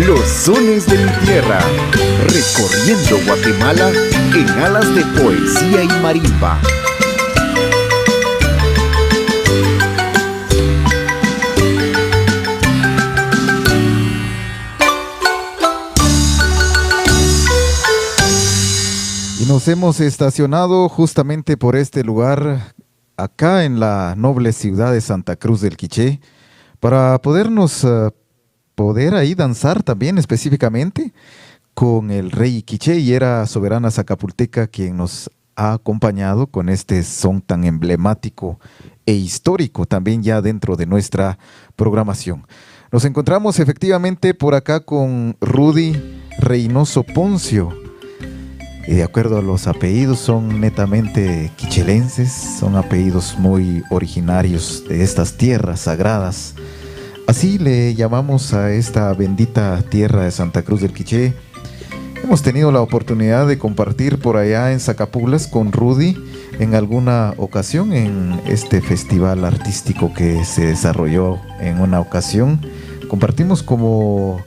Los sones de mi tierra, recorriendo Guatemala en alas de poesía y marimba. Y nos hemos estacionado justamente por este lugar, acá en la noble ciudad de Santa Cruz del Quiché, para poder ahí danzar también específicamente con el rey Quiché, y era Soberana Zacapulteca quien nos ha acompañado con este son tan emblemático e histórico también ya dentro de nuestra programación. Nos encontramos efectivamente por acá con Rudy Reynoso Poncio, y de acuerdo a los apellidos son netamente quichelenses, son apellidos muy originarios de estas tierras sagradas. Así le llamamos a esta bendita tierra de Santa Cruz del Quiché. Hemos tenido la oportunidad de compartir por allá en Zacapulas con Rudy en alguna ocasión en este festival artístico que se desarrolló en una ocasión. Compartimos como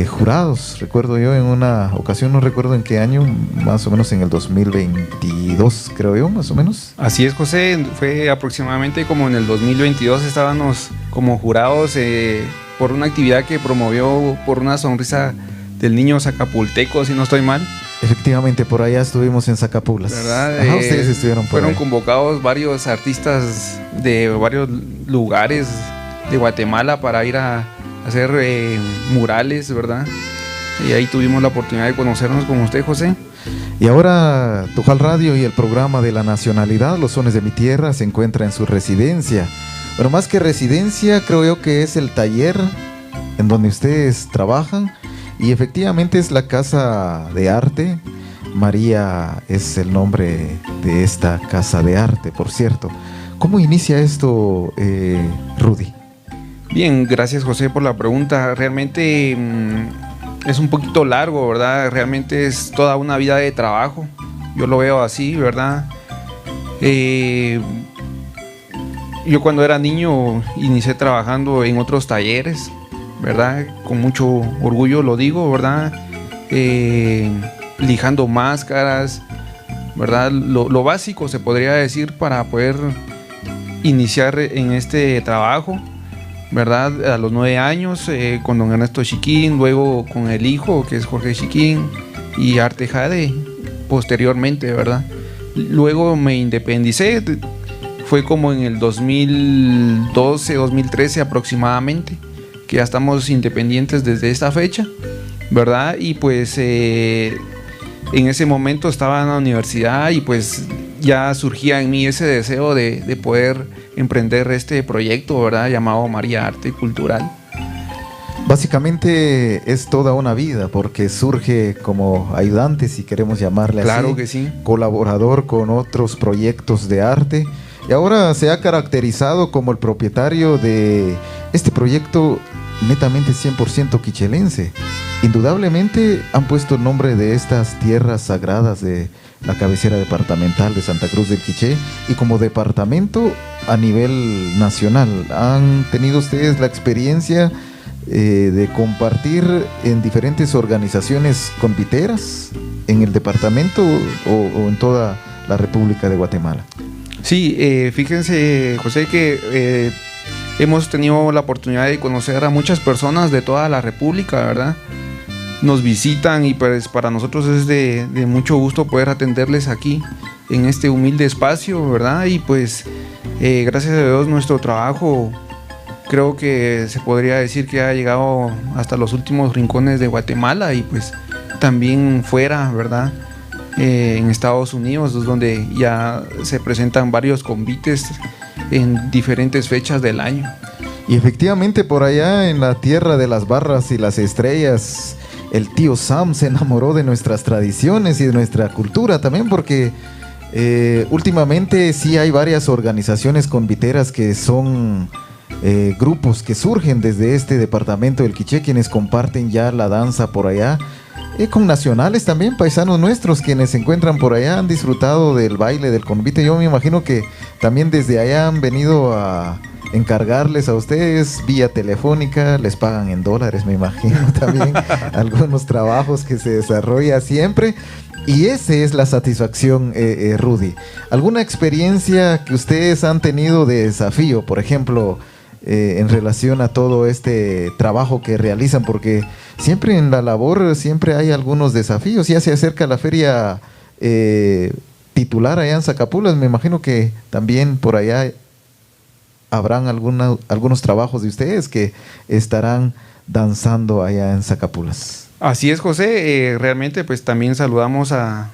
jurados, recuerdo yo, en una ocasión, no recuerdo en qué año, más o menos en el 2022, creo yo, más o menos. Así es, José, fue aproximadamente como en el 2022, estábamos como jurados por una actividad que promovió Por una sonrisa del niño zacapulteco, si no estoy mal. Efectivamente, por allá estuvimos en Zacapulas. ¿Verdad? Ajá, ustedes estuvieron por fueron ahí. convocados varios artistas de varios lugares de Guatemala para ir a hacer murales, ¿verdad? Y ahí tuvimos la oportunidad de conocernos con usted, José. Y ahora Tujal Radio y el programa de la nacionalidad, Los Sones de mi Tierra, se encuentra en su residencia. Pero más que residencia, creo yo que es el taller en donde ustedes trabajan, y efectivamente es la Casa de Arte. María es el nombre de esta Casa de Arte, por cierto. ¿Cómo inicia esto, Rudy? Bien, gracias, José, por la pregunta. Realmente es un poquito largo, ¿verdad? Realmente es toda una vida de trabajo. Yo lo veo así, ¿verdad? Yo cuando era niño inicié trabajando en otros talleres, ¿verdad? Con mucho orgullo lo digo, ¿verdad? Lijando máscaras, ¿verdad? Lo básico se podría decir para poder iniciar en este trabajo, ¿verdad? A los 9 años con don Ernesto Chiquín, luego con el hijo que es Jorge Chiquín y Arte Jade posteriormente, ¿verdad? Luego me independicé, fue como en el 2012, 2013 aproximadamente, que ya estamos independientes desde esta fecha, ¿verdad? Y pues en ese momento estaba en la universidad y pues ya surgía en mí ese deseo de poder emprender este proyecto, ¿verdad? Llamado María Arte Cultural. Básicamente es toda una vida, porque surge como ayudante, si queremos llamarle así. Claro que sí. Colaborador con otros proyectos de arte, y ahora se ha caracterizado como el propietario de este proyecto netamente 100% quichelense. Indudablemente han puesto el nombre de estas tierras sagradas de la cabecera departamental de Santa Cruz del Quiché, y como departamento a nivel nacional. ¿Han tenido ustedes la experiencia de compartir en diferentes organizaciones conviteras en el departamento o en toda la República de Guatemala? Sí, fíjense, José, que hemos tenido la oportunidad de conocer a muchas personas de toda la República, ¿verdad? Nos visitan y pues para nosotros es de mucho gusto poder atenderles aquí en este humilde espacio, ¿verdad? Y pues gracias a Dios nuestro trabajo creo que se podría decir que ha llegado hasta los últimos rincones de Guatemala y pues también fuera, ¿verdad? En Estados Unidos, es donde ya se presentan varios convites en diferentes fechas del año. Y efectivamente por allá en la tierra de las barras y las estrellas, el tío Sam se enamoró de nuestras tradiciones y de nuestra cultura también, porque últimamente sí hay varias organizaciones conviteras que son grupos que surgen desde este departamento del Quiché, quienes comparten ya la danza por allá, con nacionales también, paisanos nuestros quienes se encuentran por allá, han disfrutado del baile del convite. Yo me imagino que también desde allá han venido a encargarles a ustedes vía telefónica, les pagan en dólares, me imagino también, algunos trabajos que se desarrolla siempre. Y esa es la satisfacción, Rudy. ¿Alguna experiencia que ustedes han tenido de desafío, por ejemplo, en relación a todo este trabajo que realizan? Porque siempre en la labor siempre hay algunos desafíos. Ya se acerca la feria titular allá en Zacapulas. Me imagino que también por allá habrán algunos trabajos de ustedes que estarán danzando allá en Zacapulas. Así es, José. Realmente pues también saludamos a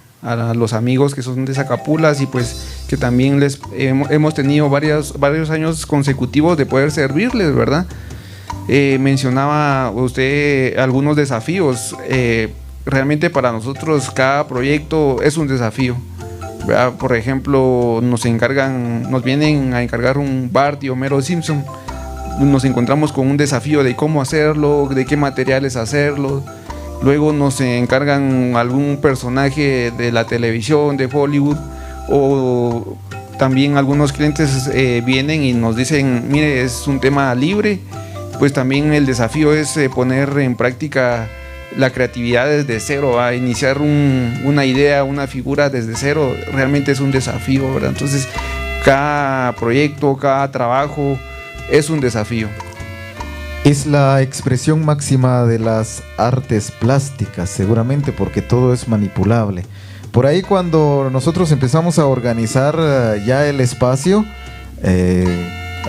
los amigos que son de Zacapulas y pues que también hemos tenido varios años consecutivos de poder servirles, ¿verdad? Mencionaba usted algunos desafíos. Realmente para nosotros cada proyecto es un desafío, ¿verdad? Por ejemplo, nos vienen a encargar un Bart y Homero Simpson. Nos encontramos con un desafío de cómo hacerlo, de qué materiales hacerlo. Luego nos encargan algún personaje de la televisión, de Hollywood, o también algunos clientes vienen y nos dicen, mire, es un tema libre. Pues también el desafío es poner en práctica la creatividad desde cero, a iniciar una idea, una figura desde cero. Realmente es un desafío, ¿verdad? Entonces cada proyecto, cada trabajo es un desafío. Es la expresión máxima de las artes plásticas, seguramente, porque todo es manipulable. Por ahí cuando nosotros empezamos a organizar ya el espacio,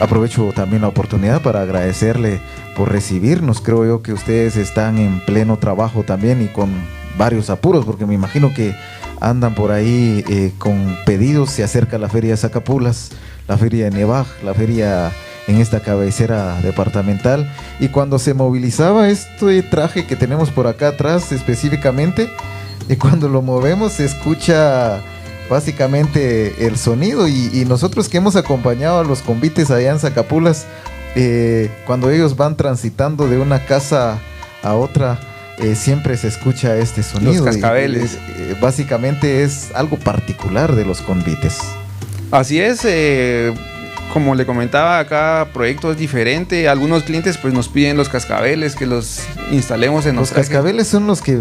aprovecho también la oportunidad para agradecerle por recibirnos. Creo yo que ustedes están en pleno trabajo también y con varios apuros, porque me imagino que andan por ahí con pedidos. Se acerca la feria de Zacapulas, la feria de Nevaj, la feria en esta cabecera departamental, y cuando se movilizaba este traje que tenemos por acá atrás específicamente, y cuando lo movemos se escucha básicamente el sonido, y nosotros que hemos acompañado a los convites allá en Zacapulas, cuando ellos van transitando de una casa a otra, siempre se escucha este sonido. Los cascabeles. Básicamente es algo particular de los convites. Así es. Como le comentaba, cada proyecto es diferente. Algunos clientes pues nos piden los cascabeles, que los instalemos en los trajes. Cascabeles son los que,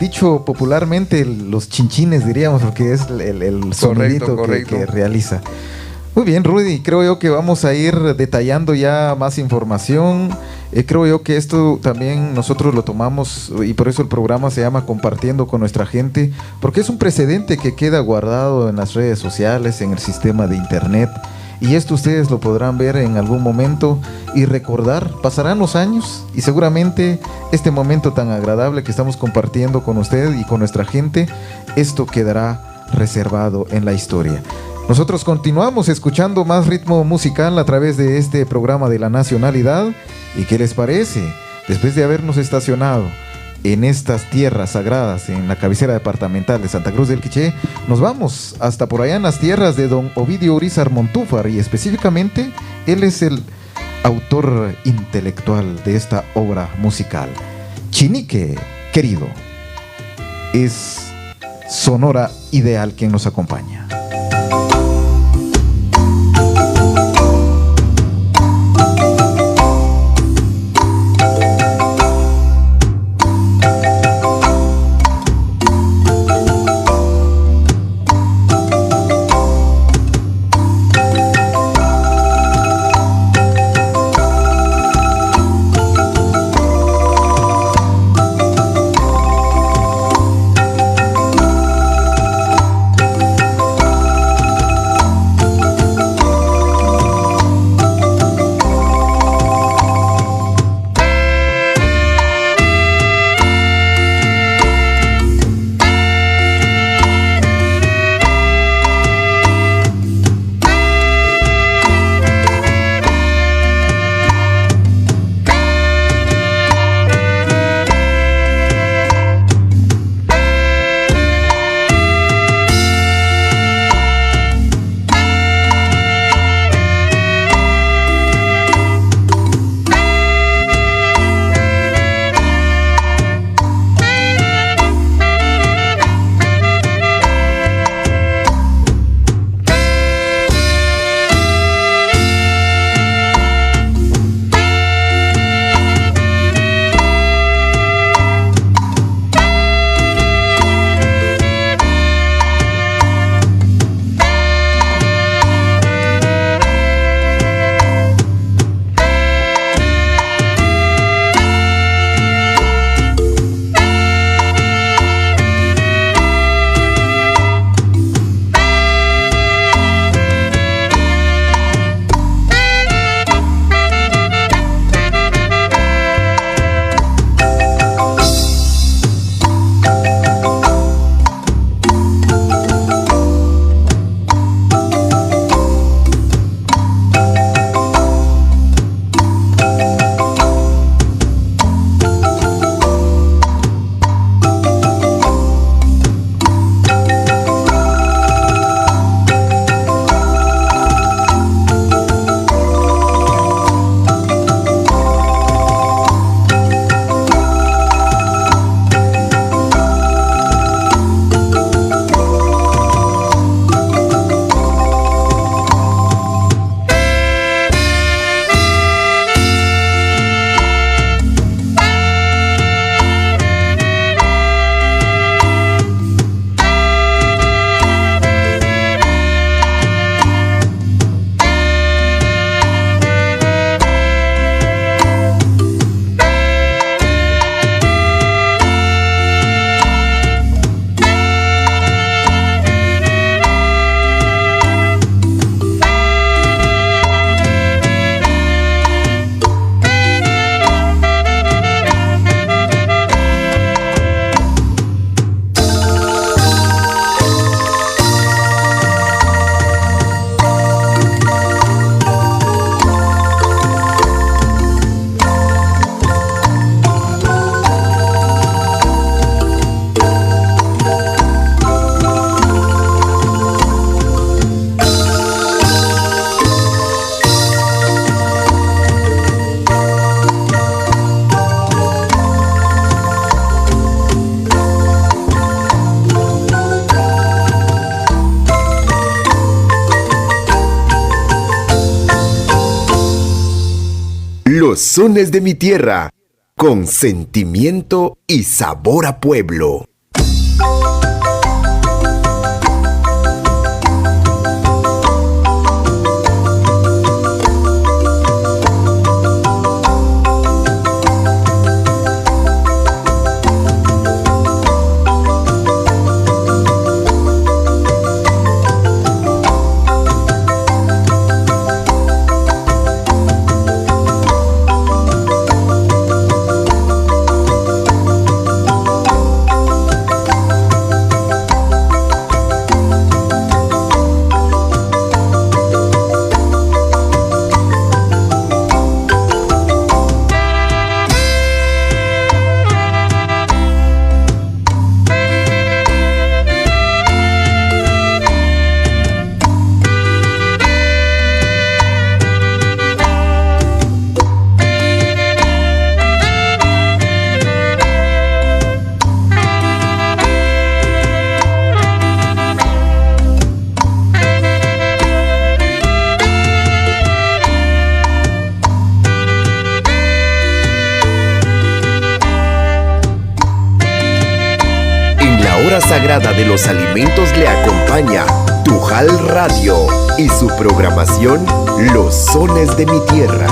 dicho popularmente, los chinchines diríamos, porque es el sonidito que realiza. Muy bien, Rudy, creo yo que vamos a ir detallando ya más información. Creo yo que esto también nosotros lo tomamos, y por eso el programa se llama Compartiendo con nuestra gente, porque es un precedente que queda guardado en las redes sociales, en el sistema de internet. Y esto ustedes lo podrán ver en algún momento y recordar. Pasarán los años y seguramente este momento tan agradable que estamos compartiendo con usted y con nuestra gente, esto quedará reservado en la historia. Nosotros continuamos escuchando más ritmo musical a través de este programa de la nacionalidad. ¿Y qué les parece? Después de habernos estacionado en estas tierras sagradas, en la cabecera departamental de Santa Cruz del Quiché, nos vamos hasta por allá en las tierras de don Ovidio Urizar Montúfar, y específicamente él es el autor intelectual de esta obra musical. Chinique, querido, es Sonora Ideal quien nos acompaña. Los sones de mi tierra, con sentimiento y sabor a pueblo. Sagrada de los alimentos le acompaña Tujal Radio y su programación Los sones de mi tierra.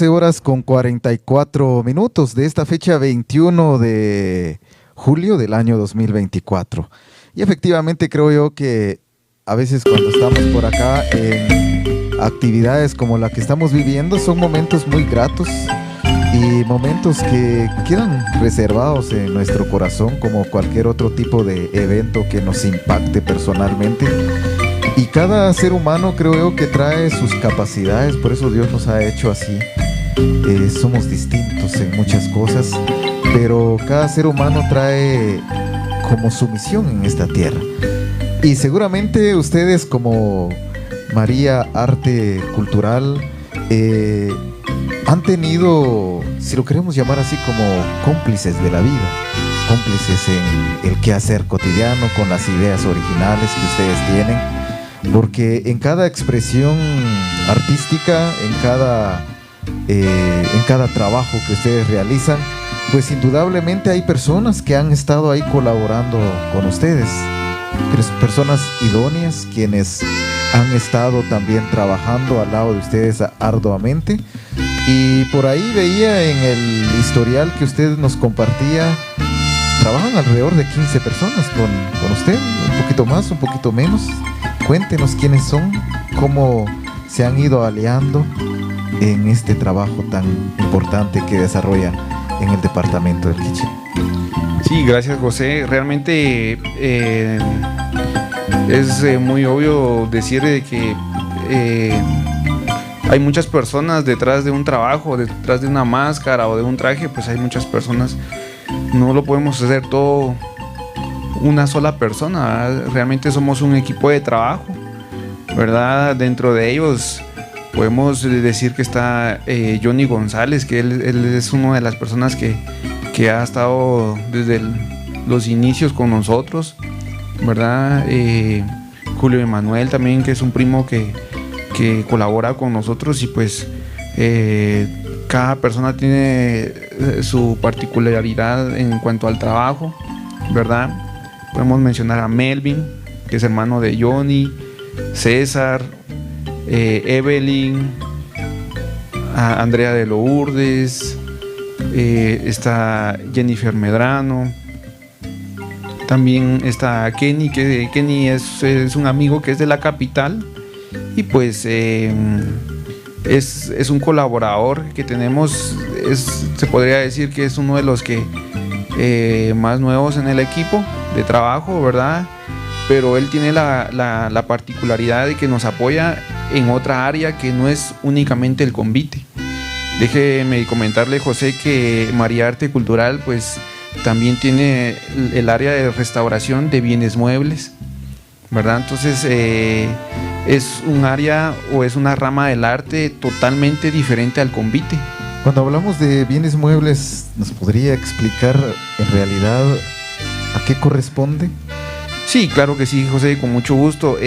Horas con 44 minutos de esta fecha 21 de julio del año 2024. Y efectivamente creo yo que a veces cuando estamos por acá en actividades como la que estamos viviendo son momentos muy gratos y momentos que quedan reservados en nuestro corazón como cualquier otro tipo de evento que nos impacte personalmente. Y cada ser humano creo yo que trae sus capacidades, por eso Dios nos ha hecho así. Somos distintos en muchas cosas, pero cada ser humano trae como su misión en esta tierra. Y seguramente ustedes como María Arte Cultural han tenido, si lo queremos llamar así, como cómplices de la vida, cómplices en el quehacer cotidiano, con las ideas originales que ustedes tienen, porque en cada expresión artística, en cada trabajo que ustedes realizan, pues indudablemente hay personas que han estado ahí colaborando con ustedes, personas idóneas quienes han estado también trabajando al lado de ustedes arduamente. Y por ahí veía en el historial que usted nos compartía, trabajan alrededor de 15 personas con usted, un poquito más, un poquito menos. Cuéntenos quiénes son, cómo se han ido aliando en este trabajo tan importante que desarrollan. en el departamento del Quiché. Sí, gracias, José. Realmente es muy obvio decir de que hay muchas personas detrás de un trabajo, detrás de una máscara o de un traje, pues hay muchas personas. No lo podemos hacer todo una sola persona, ¿verdad? Realmente somos un equipo de trabajo, ¿verdad? Dentro de ellos podemos decir que está Johnny González, que él es una de las personas que ha estado desde los inicios con nosotros, ¿verdad? Julio Emanuel también, que es un primo que colabora con nosotros, y pues cada persona tiene su particularidad en cuanto al trabajo, ¿verdad? Podemos mencionar a Melvin, que es hermano de Johnny, César, Evelyn, a Andrea de Lourdes, está Jennifer Medrano, también está Kenny, que Kenny es un amigo que es de la capital, y pues es un colaborador que tenemos, se podría decir que es uno de los que más nuevos en el equipo de trabajo, ¿verdad? Pero él tiene la particularidad de que nos apoya en otra área que no es únicamente el convite. Déjeme comentarle, José, que María Arte Cultural pues también tiene el área de restauración de bienes muebles, ¿verdad? Entonces es un área o es una rama del arte totalmente diferente al convite. Cuando hablamos de bienes muebles, ¿nos podría explicar en realidad a qué corresponde? Sí, claro que sí, José, con mucho gusto.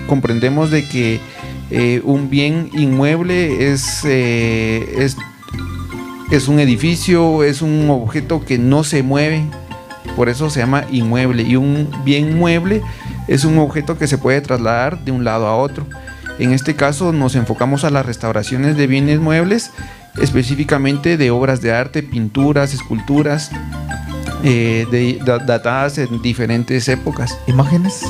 Comprendemos de que un bien inmueble es un edificio, es un objeto que no se mueve, por eso se llama inmueble, y un bien mueble es un objeto que se puede trasladar de un lado a otro. En este caso nos enfocamos a las restauraciones de bienes muebles, específicamente de obras de arte, pinturas, esculturas, datadas en diferentes épocas. ¿Imágenes?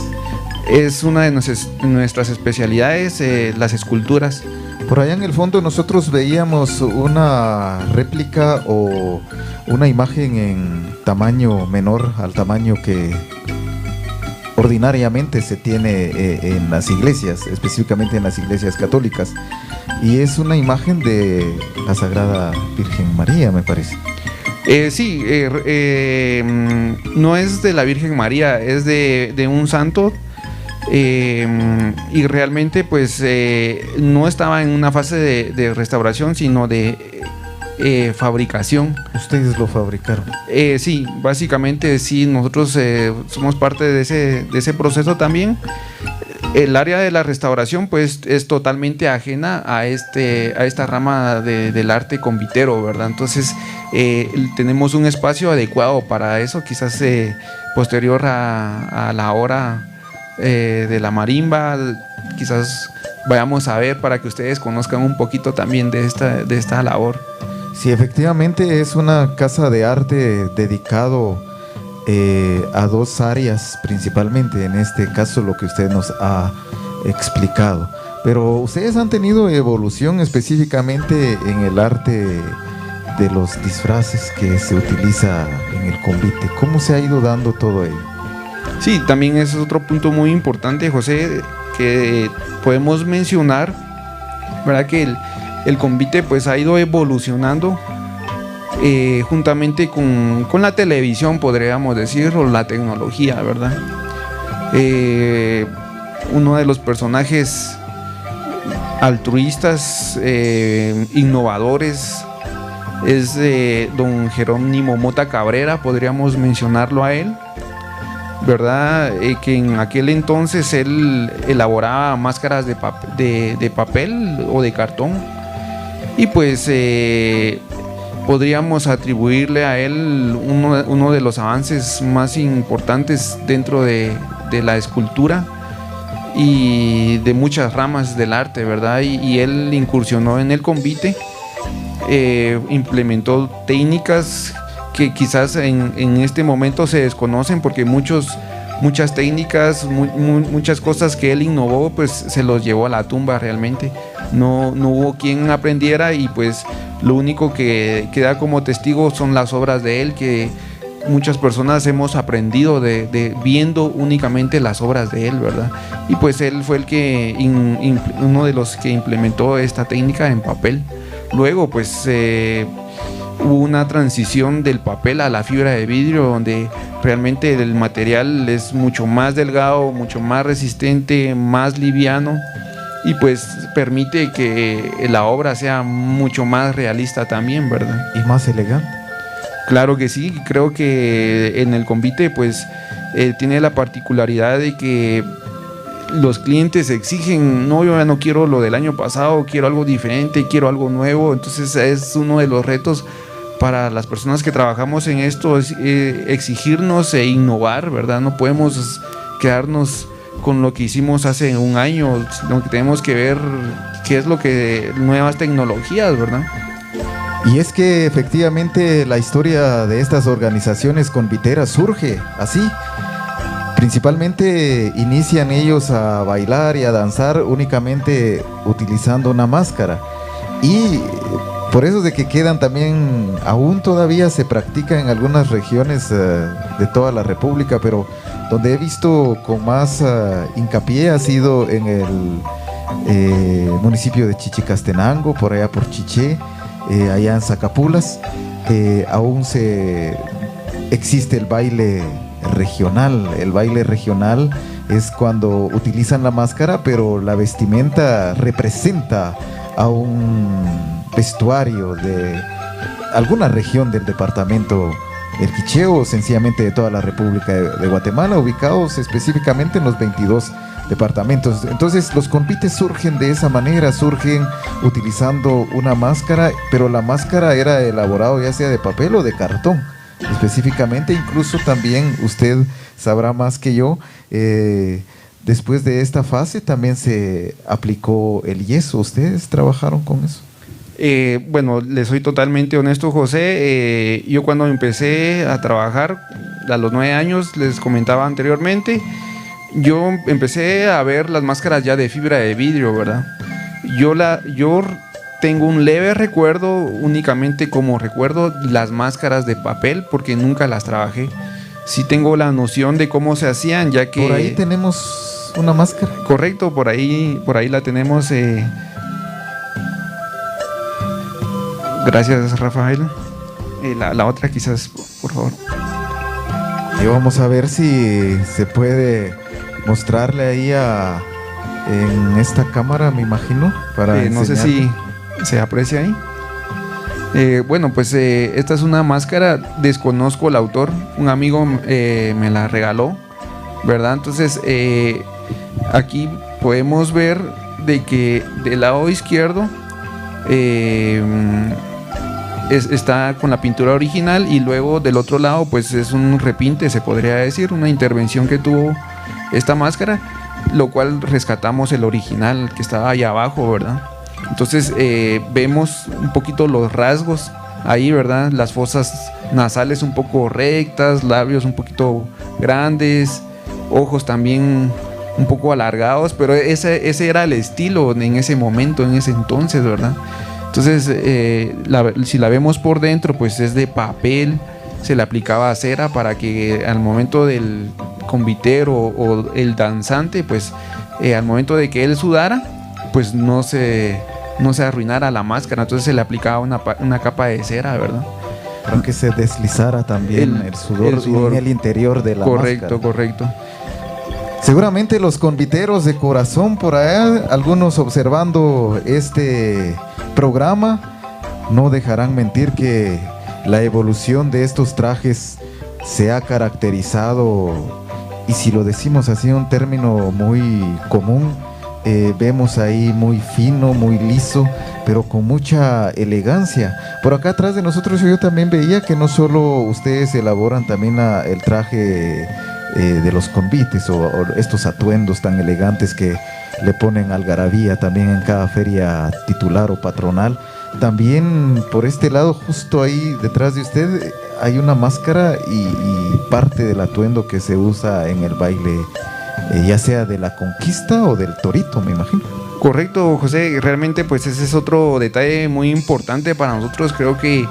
Es una de nuestras especialidades, las esculturas. Por allá en el fondo nosotros veíamos una réplica o una imagen en tamaño menor al tamaño que ordinariamente se tiene en las iglesias, específicamente en las iglesias católicas, y es una imagen de la Sagrada Virgen María, me parece. Sí, no es de la Virgen María, es de un santo, y realmente pues no estaba en una fase de restauración, sino de fabricación. ¿Ustedes lo fabricaron? Sí, básicamente sí, nosotros somos parte de ese proceso también. El área de la restauración pues es totalmente ajena a esta rama del arte convitero, ¿verdad? Entonces tenemos un espacio adecuado para eso, quizás posterior a la hora de la marimba, quizás vayamos a ver para que ustedes conozcan un poquito también de esta labor. Sí, efectivamente es una casa de arte dedicado a dos áreas principalmente, en este caso lo que usted nos ha explicado. Pero ustedes han tenido evolución específicamente en el arte de los disfraces que se utiliza en el convite. ¿Cómo se ha ido dando todo ello? Sí, también es otro punto muy importante, José, que podemos mencionar, ¿verdad? Que el convite pues ha ido evolucionando juntamente con la televisión, podríamos decir, o la tecnología, ¿verdad? Uno de los personajes altruistas, innovadores, es don Jerónimo Mota Cabrera, podríamos mencionarlo a él, ¿verdad? Que en aquel entonces él elaboraba máscaras de papel o de cartón, y pues podríamos atribuirle a él uno de los avances más importantes dentro de la escultura y de muchas ramas del arte, ¿verdad? Y él incursionó en el convite, implementó técnicas que quizás en este momento se desconocen, porque muchos muchas técnicas, muchas cosas que él innovó, pues se los llevó a la tumba realmente. No hubo quien aprendiera, y pues lo único que queda como testigo son las obras de él, que muchas personas hemos aprendido de viendo únicamente las obras de él, ¿verdad? Y pues él fue el que uno de los que implementó esta técnica en papel. Luego pues hubo una transición del papel a la fibra de vidrio, donde realmente el material es mucho más delgado, mucho más resistente, más liviano, y pues permite que la obra sea mucho más realista también, ¿verdad? Y más elegante. Claro que sí, creo que en el convite pues tiene la particularidad de que los clientes exigen, no, yo ya no quiero lo del año pasado, quiero algo diferente, quiero algo nuevo. Entonces es uno de los retos para las personas que trabajamos en esto, es exigirnos e innovar, ¿verdad? No podemos quedarnos con lo que hicimos hace un año, sino que tenemos que ver qué es lo que nuevas tecnologías, ¿verdad? Y es que efectivamente la historia de estas organizaciones conviteras surge así. Principalmente inician ellos a bailar y a danzar únicamente utilizando una máscara. Y por eso de que quedan también, aún todavía se practica en algunas regiones de toda la República, pero donde he visto con más hincapié ha sido en el municipio de Chichicastenango, por allá por Chiché, allá en Zacapulas. Aún existe el baile regional. El baile regional es cuando utilizan la máscara, pero la vestimenta representa a un vestuario de alguna región del departamento del Quiché, o sencillamente de toda la República de Guatemala, ubicados específicamente en los 22 departamentos. Entonces los convites surgen de esa manera, surgen utilizando una máscara, pero la máscara era elaborado ya sea de papel o de cartón específicamente. Incluso también usted sabrá más que yo, después de esta fase también se aplicó el yeso. ¿Ustedes trabajaron con eso? Bueno, le soy totalmente honesto, José. Yo cuando empecé a trabajar a los 9 años, les comentaba anteriormente, yo empecé a ver las máscaras ya de fibra de vidrio, ¿verdad? Yo tengo un leve recuerdo, únicamente como recuerdo, las máscaras de papel, porque nunca las trabajé. Sí tengo la noción de cómo se hacían, ya que... Por ahí tenemos una máscara. Correcto, por ahí la tenemos. Gracias, Rafael. La otra quizás, por favor. Y vamos a ver si se puede mostrarle ahí en esta cámara, me imagino, para no sé si se aprecia ahí. Bueno, pues esta es una máscara, desconozco el autor, un amigo me la regaló, ¿verdad? Entonces aquí podemos ver de que del lado izquierdo está con la pintura original, y luego del otro lado pues es un repinte, se podría decir, una intervención que tuvo esta máscara, lo cual rescatamos el original que estaba ahí abajo, ¿verdad? Entonces vemos un poquito los rasgos ahí, ¿verdad? Las fosas nasales un poco rectas, labios un poquito grandes, ojos también un poco alargados, pero ese era el estilo en ese momento, en ese entonces, ¿verdad? Entonces si la vemos por dentro, pues es de papel, se le aplicaba cera para que al momento del convitero o el danzante, pues al momento de que él sudara, pues no se arruinara la máscara. Entonces se le aplicaba una capa de cera, ¿verdad? Para que se deslizara también el sudor en el interior de la máscara. Correcto. Seguramente los conviteros de corazón por allá, algunos observando este programa, no dejarán mentir que la evolución de estos trajes se ha caracterizado, y si lo decimos así, un término muy común, vemos ahí muy fino, muy liso, pero con mucha elegancia. Por acá atrás de nosotros yo también veía que no solo ustedes elaboran también el traje de los convites o estos atuendos tan elegantes que le ponen algarabía también en cada feria titular o patronal. También por este lado, justo ahí detrás de usted, hay una máscara y parte del atuendo que se usa en el baile, ya sea de la conquista o del torito, me imagino. Correcto, José, realmente pues ese es otro detalle muy importante para nosotros. Creo que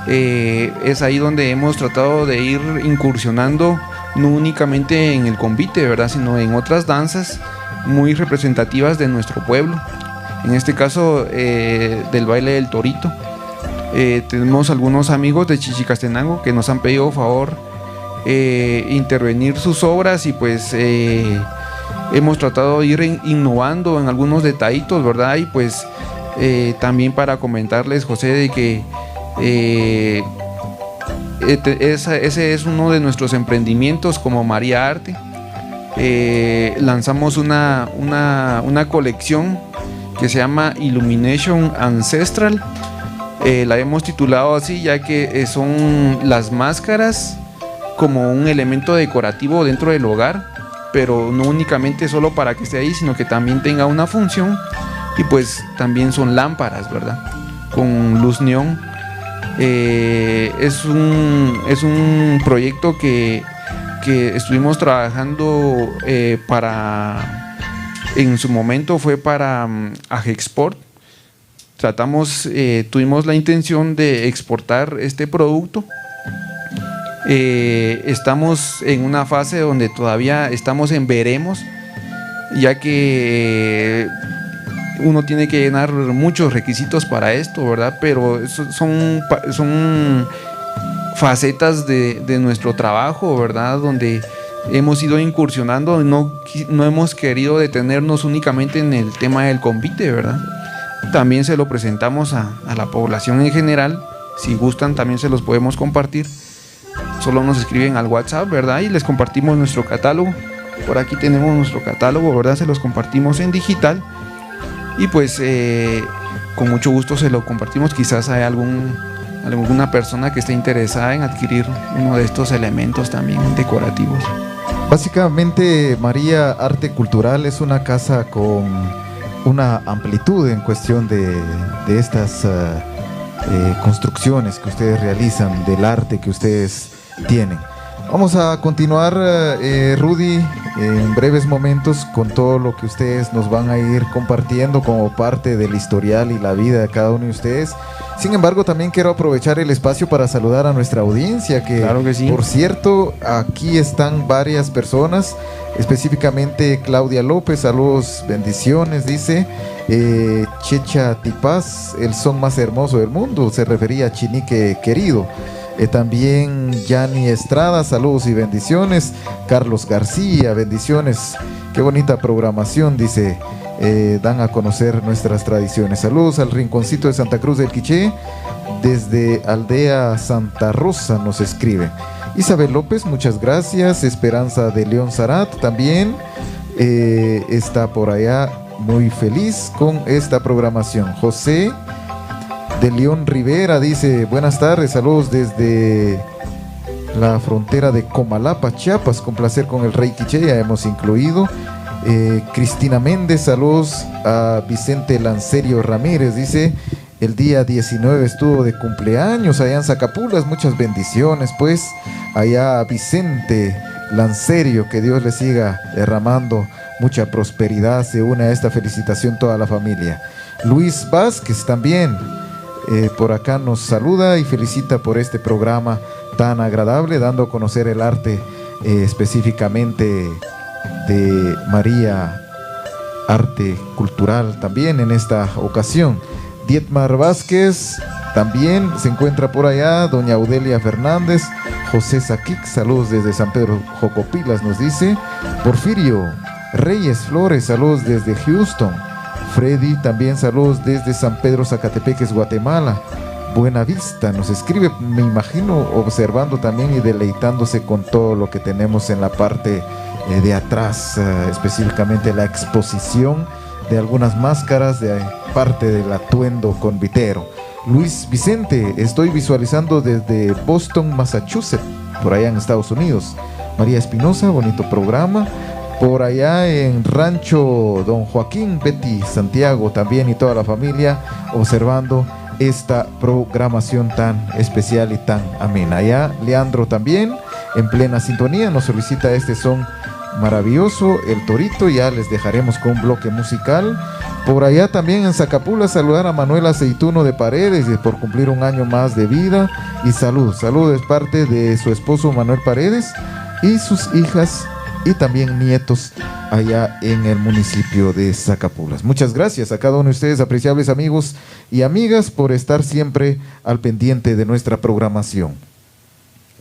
es ahí donde hemos tratado de ir incursionando, no únicamente en el convite, ¿verdad?, sino en otras danzas muy representativas de nuestro pueblo. En este caso, del baile del torito. Tenemos algunos amigos de Chichicastenango que nos han pedido favor intervenir sus obras, y pues hemos tratado de ir innovando en algunos detallitos, ¿verdad? Y pues también para comentarles, José, de que ese es uno de nuestros emprendimientos como María Arte. Lanzamos una colección que se llama Illumination Ancestral. La hemos titulado así ya que son las máscaras como un elemento decorativo dentro del hogar, pero no únicamente solo para que esté ahí, sino que también tenga una función. Y pues también son lámparas, ¿verdad?, con luz neón. Es un proyecto que estuvimos trabajando en su momento fue para Agexport. Tuvimos la intención de exportar este producto. Estamos en una fase donde todavía estamos en veremos, ya que uno tiene que llenar muchos requisitos para esto, ¿verdad? Pero son facetas de nuestro trabajo, ¿verdad?, donde hemos ido incursionando. No hemos querido detenernos únicamente en el tema del convite, ¿verdad? También se lo presentamos a la población en general. Si gustan, también se los podemos compartir. Solo nos escriben al WhatsApp, ¿verdad?, y les compartimos nuestro catálogo. Por aquí tenemos nuestro catálogo, ¿verdad? Se los compartimos en digital. Y pues con mucho gusto se lo compartimos. Quizás hay alguna persona que esté interesada en adquirir uno de estos elementos también decorativos. Básicamente, María Arte Cultural es una casa con una amplitud en cuestión de estas construcciones que ustedes realizan, del arte que ustedes tienen. Vamos a continuar, Rudy, en breves momentos con todo lo que ustedes nos van a ir compartiendo como parte del historial y la vida de cada uno de ustedes. Sin embargo, también quiero aprovechar el espacio para saludar a nuestra audiencia, claro que sí. Por cierto, aquí están varias personas, específicamente Claudia López, saludos, bendiciones, dice. Checha Tipaz, el son más hermoso del mundo, se refería a Chinique querido. También Yani Estrada, saludos y bendiciones. Carlos García, bendiciones, qué bonita programación, dice. Dan a conocer nuestras tradiciones. Saludos al Rinconcito de Santa Cruz del Quiché, desde Aldea Santa Rosa nos escribe. Isabel López, muchas gracias. Esperanza de León Zarat también está por allá, muy feliz con esta programación. José de León Rivera dice: buenas tardes, saludos desde la frontera de Comalapa, Chiapas, con placer con el Rey Quiché, ya hemos incluido. Cristina Méndez, saludos a Vicente Lancerio Ramírez, dice: el día 19 estuvo de cumpleaños allá en Zacapulas, muchas bendiciones pues allá a Vicente Lancerio, que Dios le siga derramando mucha prosperidad, se une a esta felicitación toda la familia. Luis Vázquez también por acá nos saluda y felicita por este programa tan agradable, dando a conocer el arte específicamente de María Arte Cultural también en esta ocasión. Dietmar Vázquez también se encuentra por allá. Doña Audelia Fernández, José Saquic, saludos desde San Pedro Jocopilas, nos dice. Porfirio Reyes Flores, saludos desde Houston. Freddy también, saludos desde San Pedro Zacatepeques, Guatemala. Buena Vista nos escribe, me imagino observando también y deleitándose con todo lo que tenemos en la parte de atrás, específicamente la exposición de algunas máscaras de parte del atuendo convitero. Luis Vicente, estoy visualizando desde Boston, Massachusetts, por allá en Estados Unidos. María Espinosa, bonito programa. Por allá en Rancho Don Joaquín, Betty Santiago también y toda la familia observando esta programación tan especial y tan amena. Ya Leandro también en plena sintonía nos solicita este son maravilloso, El Torito. Ya les dejaremos con un bloque musical. Por allá también en Zacapula saludar a Manuel Aceituno de Paredes por cumplir un año más de vida y salud. Salud es parte de su esposo Manuel Paredes y sus hijas y también nietos allá en el municipio de Zacapulas. Muchas gracias a cada uno de ustedes, apreciables amigos y amigas, por estar siempre al pendiente de nuestra programación.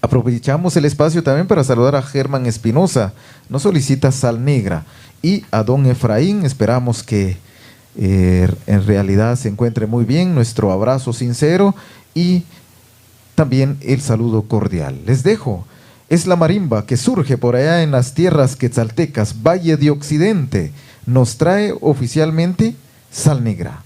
Aprovechamos el espacio también para saludar a Germán Espinosa, nos solicita sal negra, y a don Efraín, esperamos que en realidad se encuentre muy bien, nuestro abrazo sincero y también el saludo cordial. Les dejo, es la marimba que surge por allá en las tierras quetzaltecas, Valle de Occidente, nos trae oficialmente sal negra.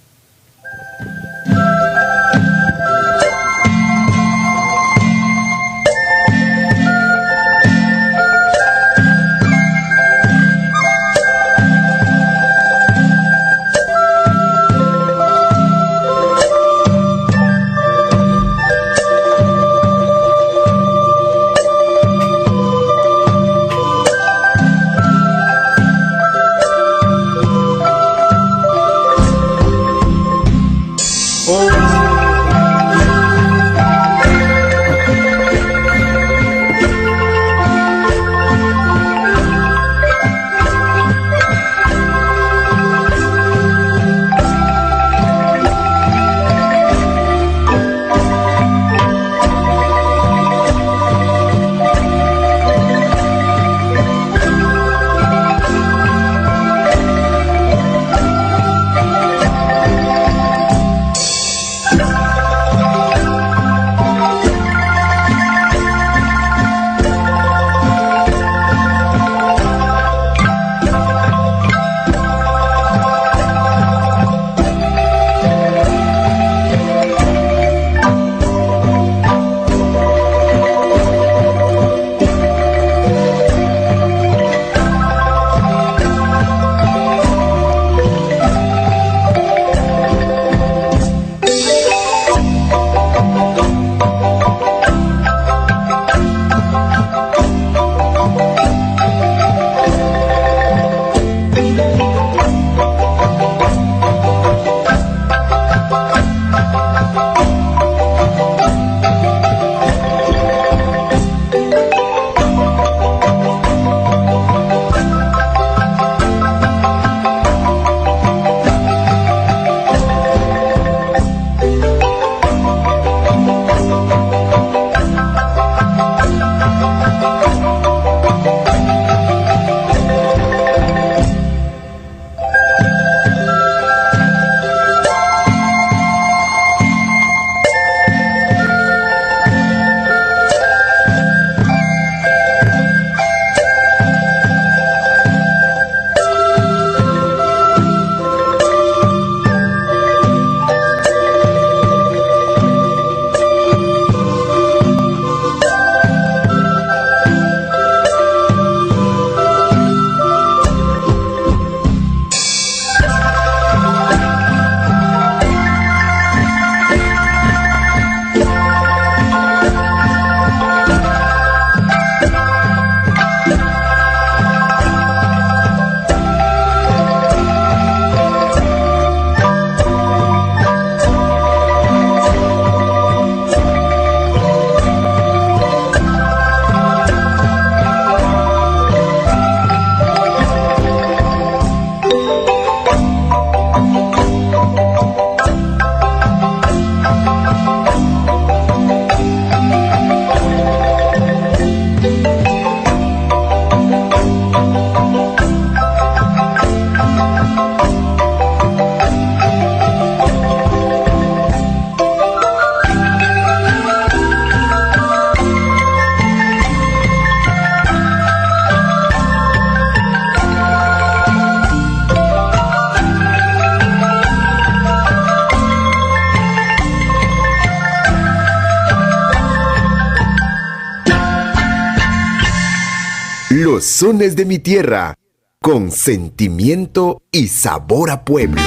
Los sones de mi tierra, con sentimiento y sabor a pueblo.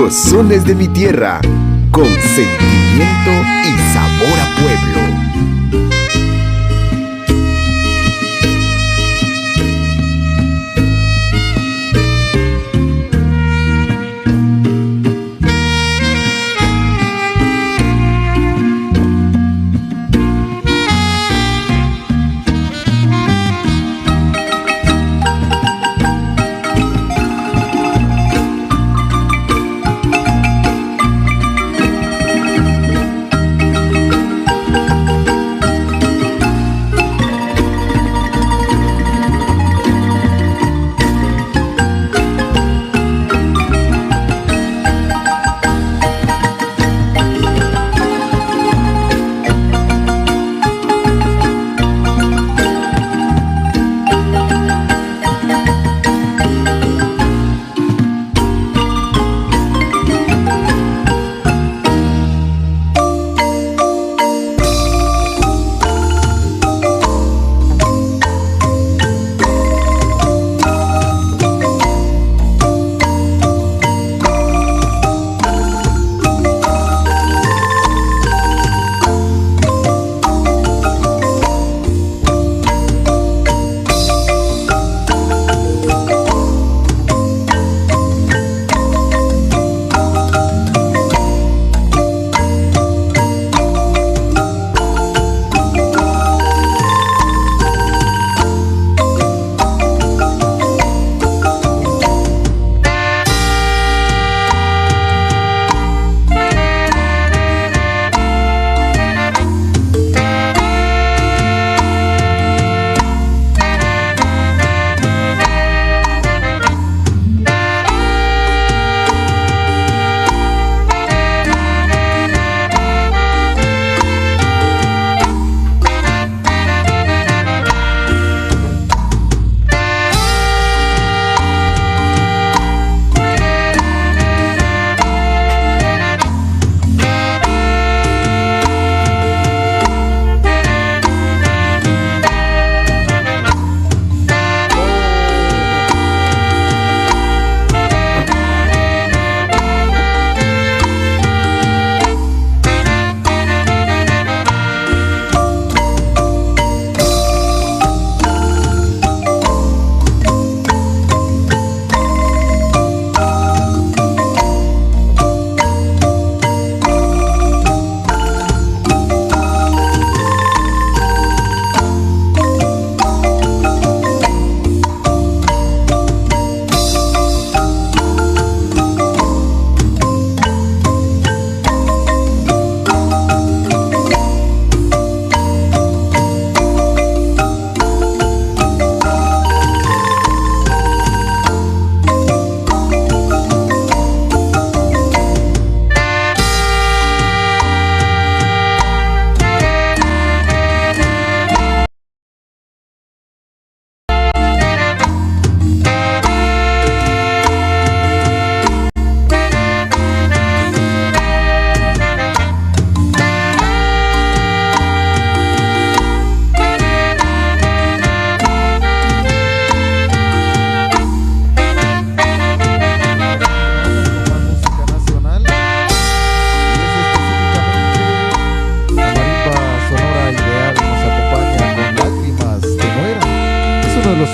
Los sones de mi tierra, con sentimiento y sabor a pueblo.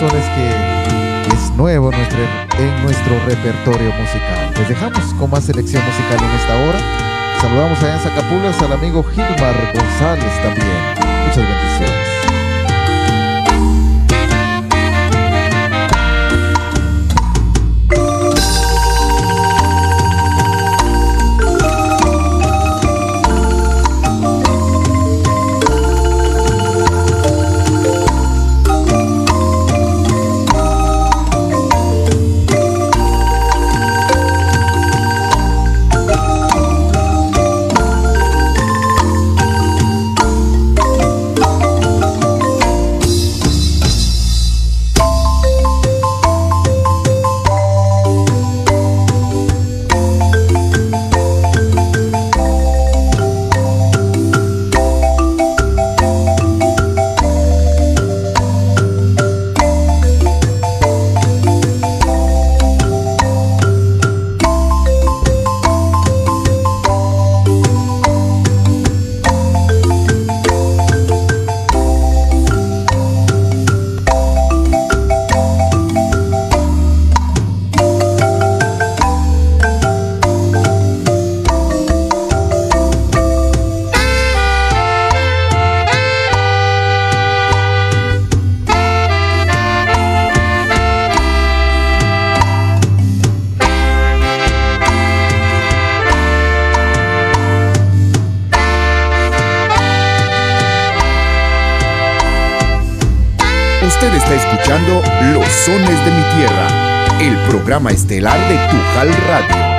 sones que es nuevo en nuestro repertorio musical. Les dejamos con más selección musical en esta hora. Saludamos allá en Zacapulas al amigo Gilmar González también. Muchas bendiciones. está escuchando Los Sones de mi Tierra, el programa estelar de Tujal Radio.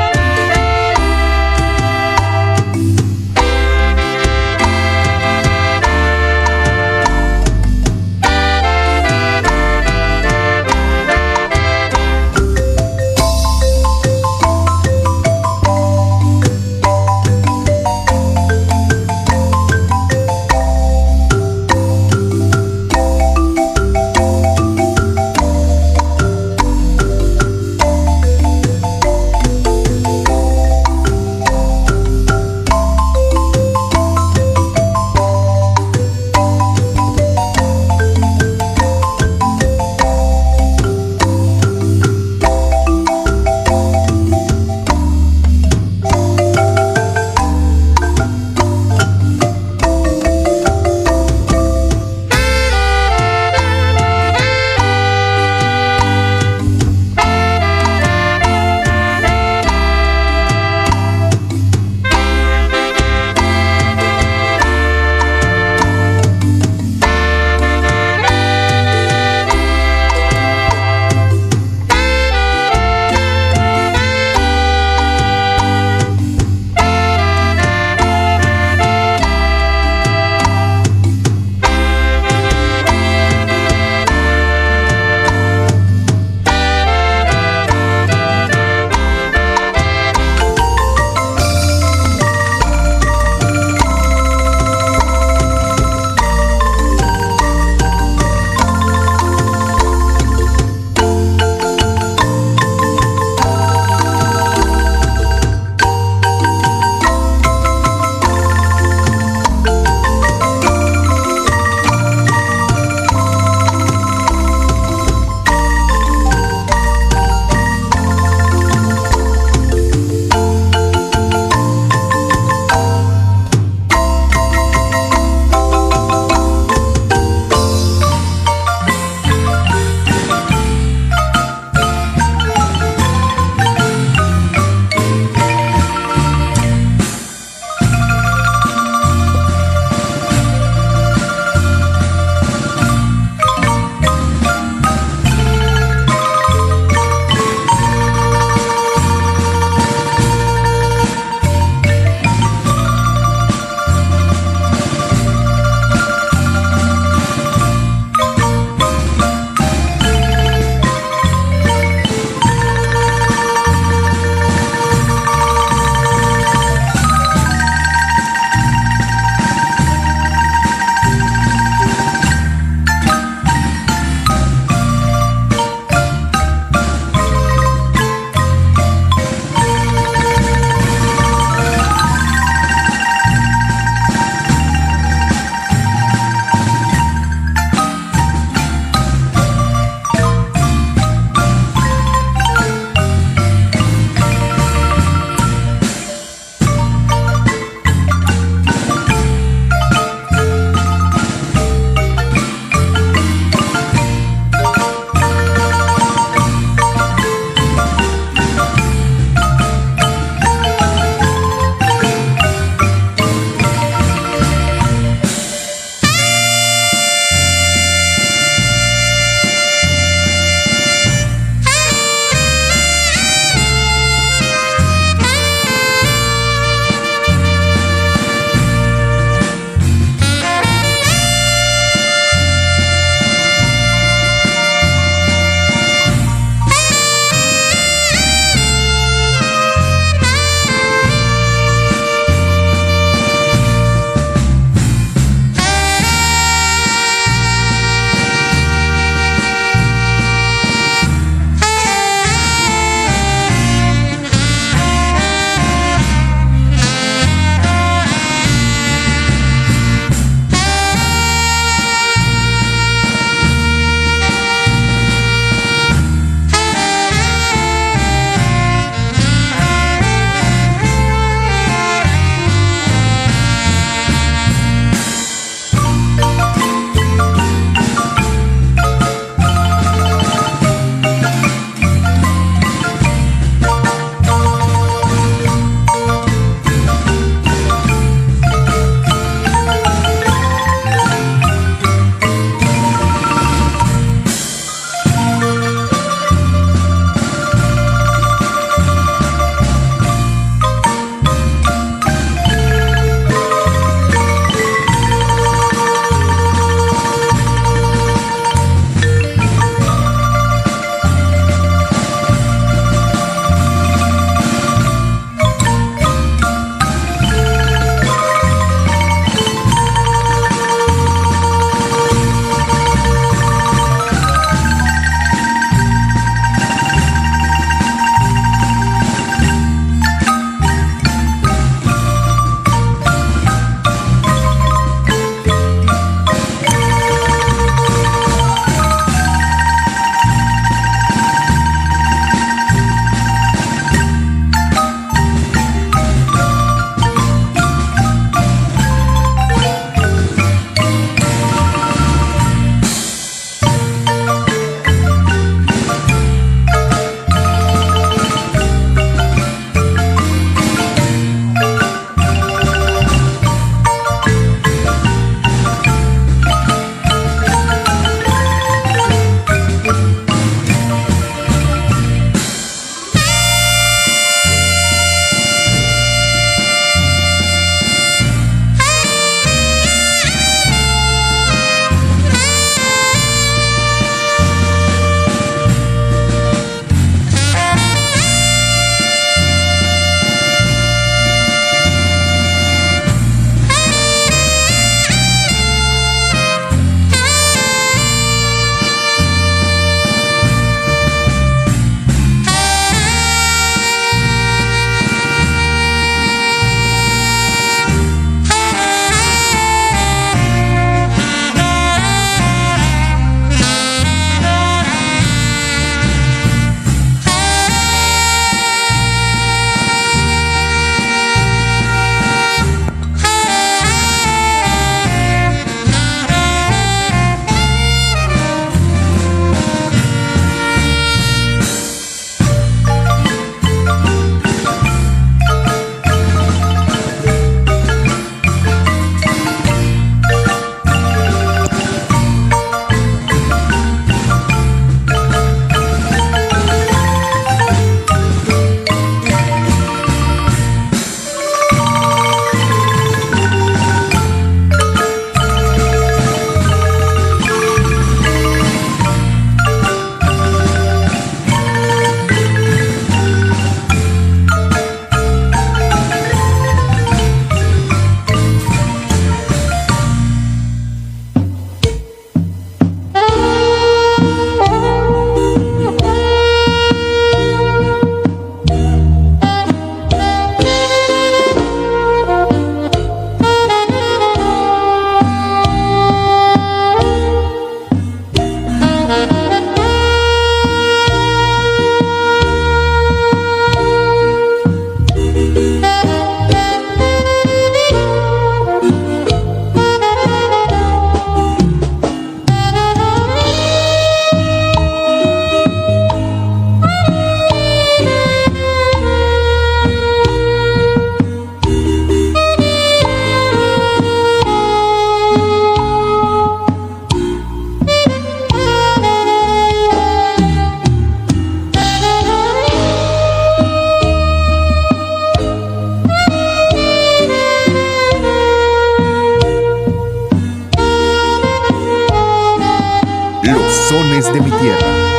sones de mi tierra.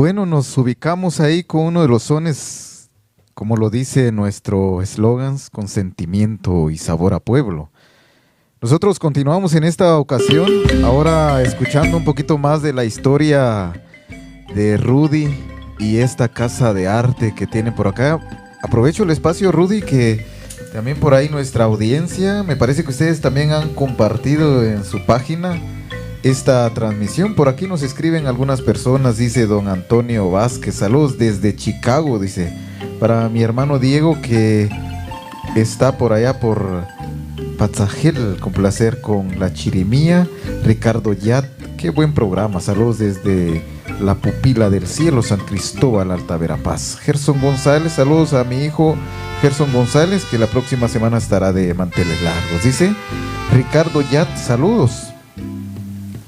bueno, nos ubicamos ahí con uno de los sones, como lo dice nuestro eslogan, con sentimiento y sabor a pueblo. Nosotros continuamos en esta ocasión, ahora escuchando un poquito más de la historia de Rudy y esta casa de arte que tiene por acá. Aprovecho el espacio, Rudy, que también por ahí nuestra audiencia, me parece que ustedes también han compartido en su página esta transmisión. Por aquí nos escriben algunas personas, dice don Antonio Vázquez, saludos desde Chicago, dice, para mi hermano Diego que está por allá por Patzajel, con placer con la chirimía. Ricardo Yat, qué buen programa, saludos desde la Pupila del Cielo, San Cristóbal, Alta Verapaz. Gerson González, saludos a mi hijo Gerson González, que la próxima semana estará de manteles largos, dice Ricardo Yat, saludos.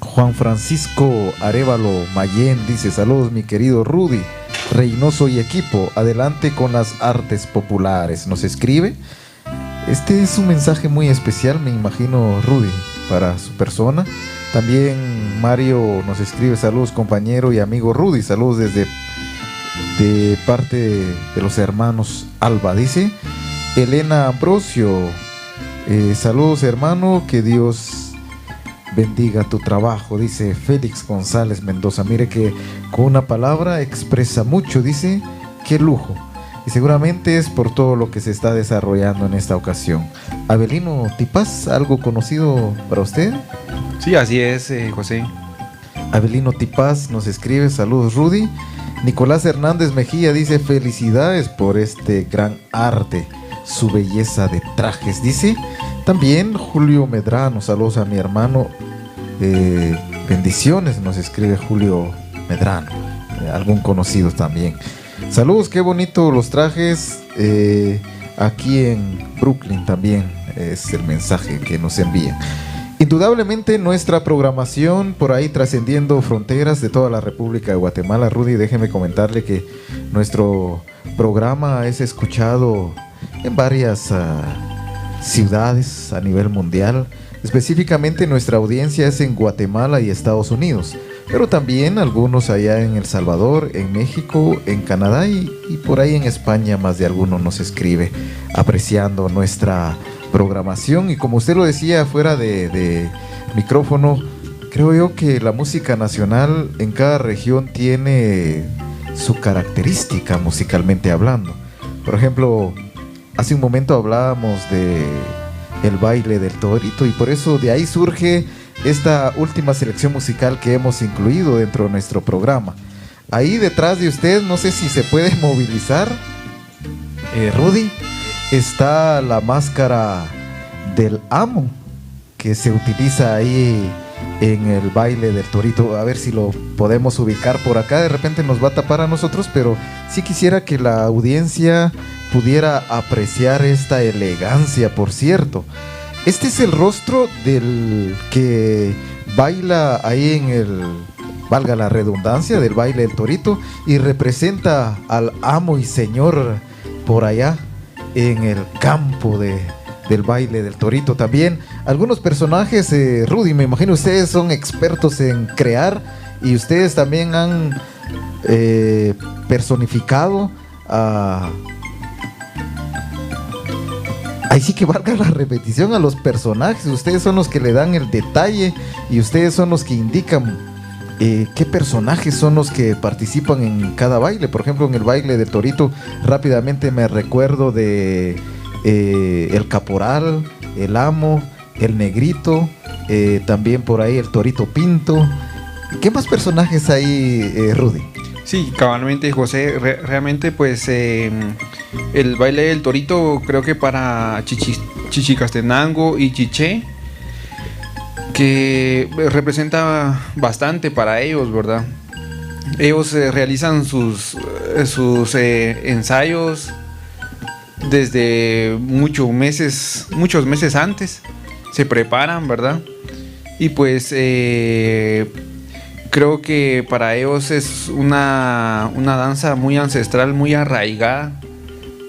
Juan Francisco Arévalo Mayén dice, saludos mi querido Rudy, Reynoso y equipo, adelante con las artes populares, nos escribe. Este es un mensaje muy especial, me imagino, Rudy, para su persona. También Mario nos escribe, saludos compañero y amigo Rudy, saludos desde de parte de los hermanos Alba, dice Elena Ambrosio, saludos hermano, que Dios bendiga tu trabajo, dice Félix González Mendoza, mire que con una palabra expresa mucho, dice, qué lujo, y seguramente es por todo lo que se está desarrollando en esta ocasión. Abelino Tipaz, ¿algo conocido para usted? Sí, así es, José. Abelino Tipaz nos escribe, saludos Rudy. Nicolás Hernández Mejía dice, felicidades por este gran arte, su belleza de trajes, dice. También Julio Medrano, saludos a mi hermano, bendiciones, nos escribe Julio Medrano, algún conocido también. Saludos, qué bonito los trajes, aquí en Brooklyn también es el mensaje que nos envían. Indudablemente nuestra programación por ahí trascendiendo fronteras de toda la República de Guatemala. Rudy, déjeme comentarle que nuestro programa es escuchado en varias ciudades a nivel mundial. Específicamente nuestra audiencia es en Guatemala y Estados Unidos, pero también algunos allá en El Salvador, en México, en Canadá y por ahí en España más de alguno nos escribe apreciando nuestra programación. Y como usted lo decía fuera de micrófono, creo yo que la música nacional en cada región tiene su característica musicalmente hablando. Por ejemplo, hace un momento hablábamos de el baile del torito y por eso de ahí surge esta última selección musical que hemos incluido dentro de nuestro programa. Ahí detrás de usted, no sé si se puede movilizar, Rudy, está la máscara del amo que se utiliza ahí en el baile del torito. A ver si lo podemos ubicar por acá, de repente nos va a tapar a nosotros, pero sí quisiera que la audiencia pudiera apreciar esta elegancia. Por cierto, este es el rostro del que baila ahí en el, valga la redundancia, del baile del torito, y representa al amo y señor por allá en el campo del baile del torito. También algunos personajes, Rudy, me imagino ustedes son expertos en crear y ustedes también han personificado a... Ahí sí que valga la repetición, a los personajes. Ustedes son los que le dan el detalle y ustedes son los que indican qué personajes son los que participan en cada baile. Por ejemplo, en el baile del torito rápidamente me recuerdo de el caporal, el amo, el negrito, también por ahí el torito pinto. ¿Qué más personajes hay, Rudy? Sí, cabalmente, José, realmente pues el baile del torito creo que para Chichicastenango y Chiché, que representa bastante para ellos, ¿verdad? Ellos realizan sus ensayos desde muchos meses antes, se preparan, ¿verdad? Y pues creo que para ellos es una danza muy ancestral, muy arraigada,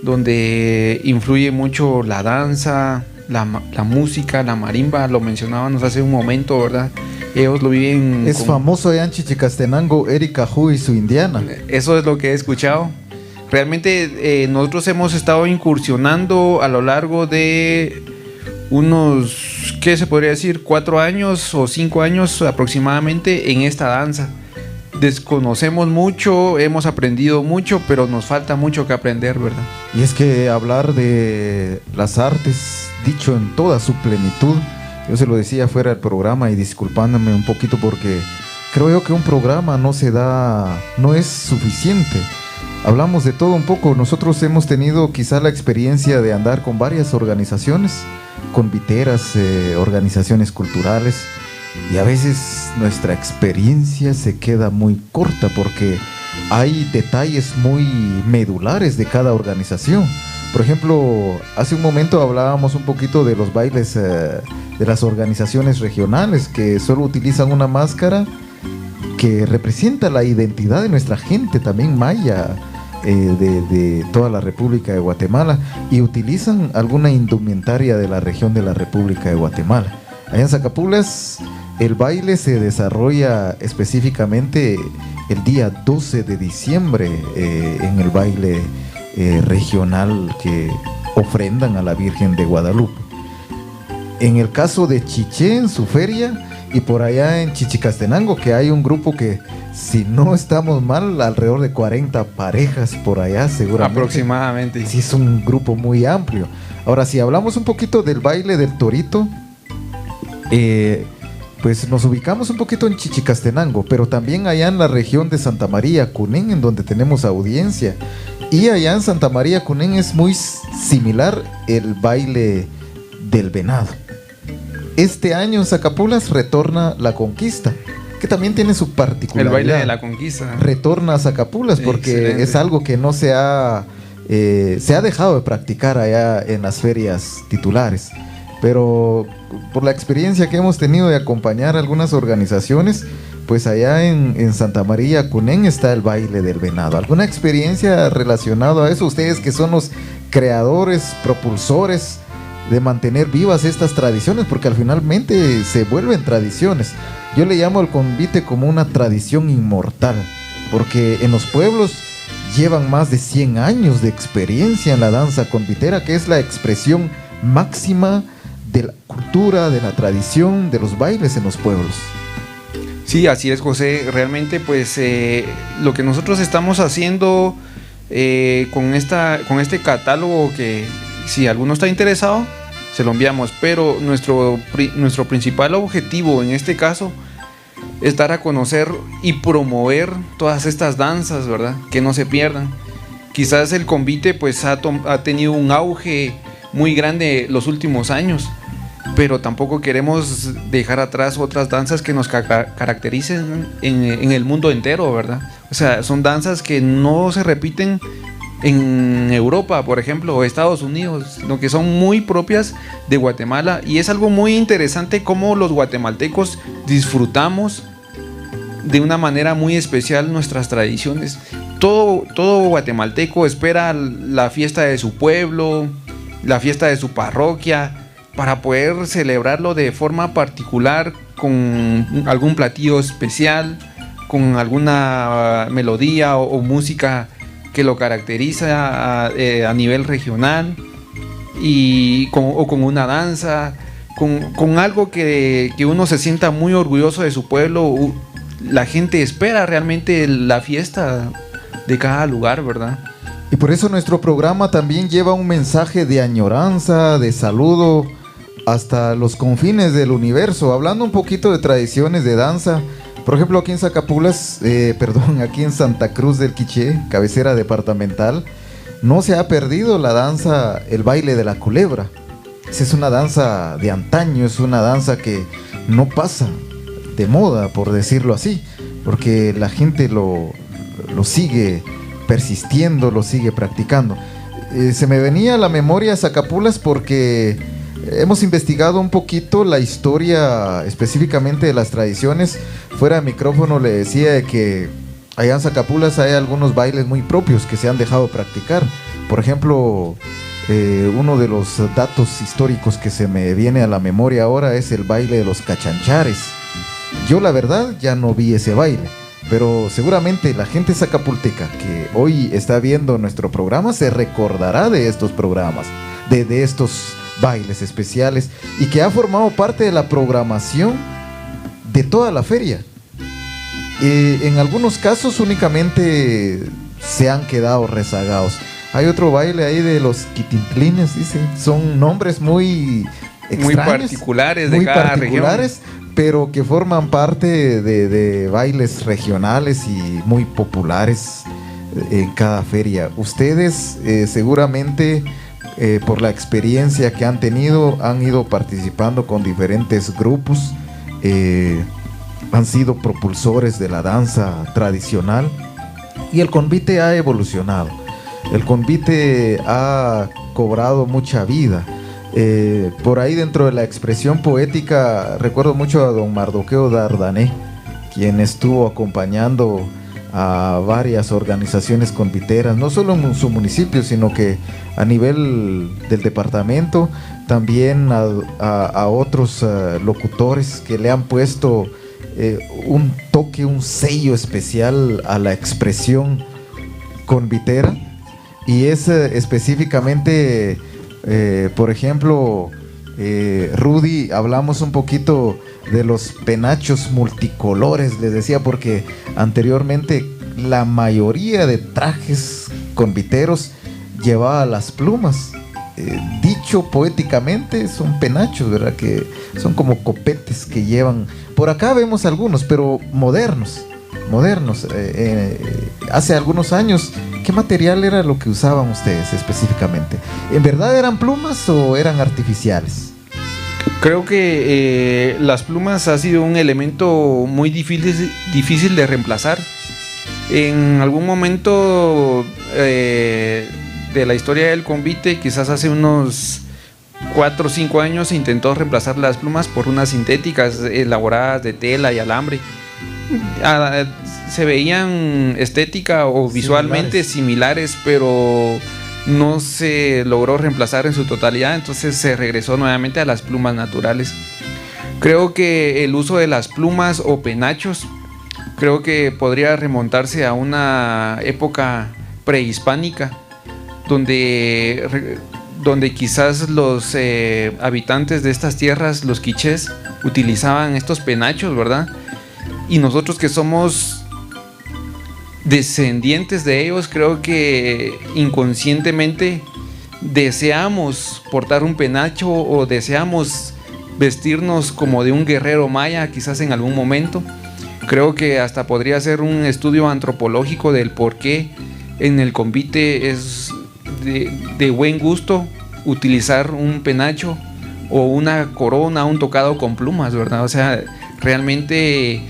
donde influye mucho la danza, la música, la marimba, lo mencionábamos hace un momento, ¿verdad? Ellos lo viven. Es famoso allá en Chichicastenango, Erika Hu y su indiana. Eso es lo que he escuchado. Realmente nosotros hemos estado incursionando a lo largo de unos, ¿qué se podría decir? 4 años o 5 años aproximadamente en esta danza. Desconocemos mucho, hemos aprendido mucho, pero nos falta mucho que aprender, ¿verdad? Y es que hablar de las artes, dicho en toda su plenitud, yo se lo decía fuera del programa y disculpándome un poquito porque creo yo que un programa no es suficiente. Hablamos de todo un poco. Nosotros hemos tenido quizá la experiencia de andar con varias organizaciones, con viteras, organizaciones culturales, y a veces nuestra experiencia se queda muy corta porque hay detalles muy medulares de cada organización. Por ejemplo, hace un momento hablábamos un poquito de los bailes de las organizaciones regionales que solo utilizan una máscara que representa la identidad de nuestra gente también maya, de toda la República de Guatemala, y utilizan alguna indumentaria de la región de la República de Guatemala. Allá en Zacapulas el baile se desarrolla específicamente el día 12 de diciembre en el baile regional que ofrendan a la Virgen de Guadalupe. En el caso de Chiché, en su feria, y por allá en Chichicastenango, que hay un grupo que, si no estamos mal, alrededor de 40 parejas por allá seguramente. Aproximadamente. Sí, es un grupo muy amplio. Ahora, si hablamos un poquito del baile del torito, pues nos ubicamos un poquito en Chichicastenango, pero también allá en la región de Santa María, Cunén, en donde tenemos audiencia. Y allá en Santa María, Cunén, es muy similar el baile del venado. Este año en Zacapulas retorna la conquista, que también tiene su particularidad. El baile de la conquista. Retorna a Zacapulas porque excelente. Es algo que no se ha dejado de practicar allá en las ferias titulares. Pero por la experiencia que hemos tenido de acompañar a algunas organizaciones, pues allá en Santa María, Cunén, está el baile del venado. ¿Alguna experiencia relacionada a eso? Ustedes que son los creadores, propulsores de mantener vivas estas tradiciones, porque al finalmente se vuelven tradiciones. Yo le llamo al convite como una tradición inmortal, porque en los pueblos llevan más de 100 años de experiencia en la danza convitera, que es la expresión máxima de la cultura, de la tradición, de los bailes en los pueblos. Sí, así es, José. Realmente, pues, lo que nosotros estamos haciendo con este catálogo, que si alguno está interesado, se lo enviamos, pero nuestro principal objetivo en este caso es dar a conocer y promover todas estas danzas, ¿verdad? Que no se pierdan. Quizás el convite pues ha tenido un auge muy grande los últimos años, pero tampoco queremos dejar atrás otras danzas que nos caractericen en el mundo entero, ¿verdad? O sea, son danzas que no se repiten en Europa, por ejemplo, o Estados Unidos, sino que son muy propias de Guatemala, y es algo muy interesante cómo los guatemaltecos disfrutamos de una manera muy especial nuestras tradiciones. Todo guatemalteco espera la fiesta de su pueblo, la fiesta de su parroquia, para poder celebrarlo de forma particular, con algún platillo especial, con alguna melodía o música que lo caracteriza a nivel regional, o con una danza, con algo que uno se sienta muy orgulloso de su pueblo. La gente espera realmente la fiesta de cada lugar, ¿verdad? Y por eso nuestro programa también lleva un mensaje de añoranza, de saludo hasta los confines del universo, hablando un poquito de tradiciones de danza. Por ejemplo, aquí en Zacapulas, aquí en Santa Cruz del Quiché, cabecera departamental, no se ha perdido la danza, el baile de la culebra. Esa es una danza de antaño, es una danza que no pasa de moda, por decirlo así, porque la gente lo sigue persistiendo, lo sigue practicando. Se me venía a la memoria Zacapulas porque hemos investigado un poquito la historia específicamente de las tradiciones. Fuera de micrófono le decía de que allá en Zacapulas hay algunos bailes muy propios que se han dejado de practicar. Por ejemplo, uno de los datos históricos que se me viene a la memoria ahora es el baile de los cachanchares. Yo la verdad ya no vi ese baile, pero seguramente la gente zacapulteca que hoy está viendo nuestro programa se recordará de estos programas, de estos bailes especiales, y que ha formado parte de la programación de toda la feria. En algunos casos únicamente se han quedado rezagados. Hay otro baile ahí de los quitintlines, dicen, son nombres muy extraños, muy particulares de muy cada particulares, región, pero que forman parte de bailes regionales y muy populares en cada feria. Ustedes seguramente por la experiencia que han tenido, han ido participando con diferentes grupos, han sido propulsores de la danza tradicional, y el convite ha evolucionado. El convite ha cobrado mucha vida. Por ahí, dentro de la expresión poética, recuerdo mucho a don Mardoqueo Dardané, quien estuvo acompañando a varias organizaciones conviteras, no solo en su municipio, sino que a nivel del departamento, también a otros locutores que le han puesto un toque, un sello especial a la expresión convitera. Y es específicamente, por ejemplo, Rudy, hablamos un poquito de los penachos multicolores, les decía, porque anteriormente la mayoría de trajes conviteros llevaba las plumas. Dicho poéticamente, son penachos, ¿verdad? Que son como copetes que llevan. Por acá vemos algunos, pero modernos. Hace algunos años, ¿qué material era lo que usaban ustedes específicamente? ¿En verdad eran plumas o eran artificiales? Creo que las plumas ha sido un elemento muy difícil de reemplazar. En algún momento de la historia del convite, quizás hace unos 4 o 5 años, se intentó reemplazar las plumas por unas sintéticas elaboradas de tela y alambre. Se veían estética o visualmente similares, pero no se logró reemplazar en su totalidad, entonces se regresó nuevamente a las plumas naturales. Creo que el uso de las plumas o penachos, creo que podría remontarse a una época prehispánica, donde quizás los habitantes de estas tierras, los quichés, utilizaban estos penachos, ¿verdad? Y nosotros, que somos descendientes de ellos, creo que inconscientemente deseamos portar un penacho o deseamos vestirnos como de un guerrero maya, quizás en algún momento. Creo que hasta podría ser un estudio antropológico del por qué en el convite es de buen gusto utilizar un penacho o una corona, un tocado con plumas, ¿verdad? O sea, realmente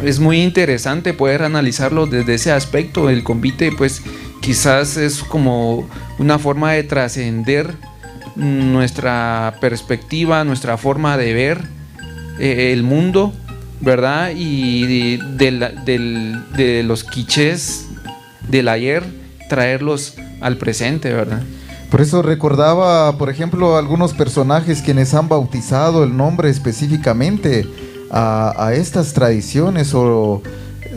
es muy interesante poder analizarlo desde ese aspecto. El convite, pues, quizás es como una forma de trascender nuestra perspectiva, nuestra forma de ver el mundo, ¿verdad? Y de los quichés del ayer, traerlos al presente, ¿verdad? Por eso recordaba, por ejemplo, algunos personajes quienes han bautizado el nombre específicamente a estas tradiciones, o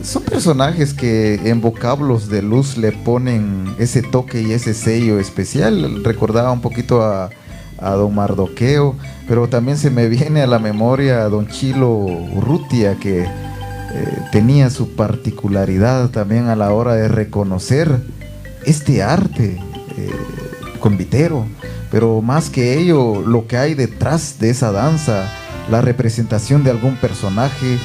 son personajes que en vocablos de luz le ponen ese toque y ese sello especial. Recordaba un poquito a don Mardoqueo, pero también se me viene a la memoria a don Chilo Urrutia, que tenía su particularidad también a la hora de reconocer este arte convitero, pero más que ello, lo que hay detrás de esa danza, la representación de algún personaje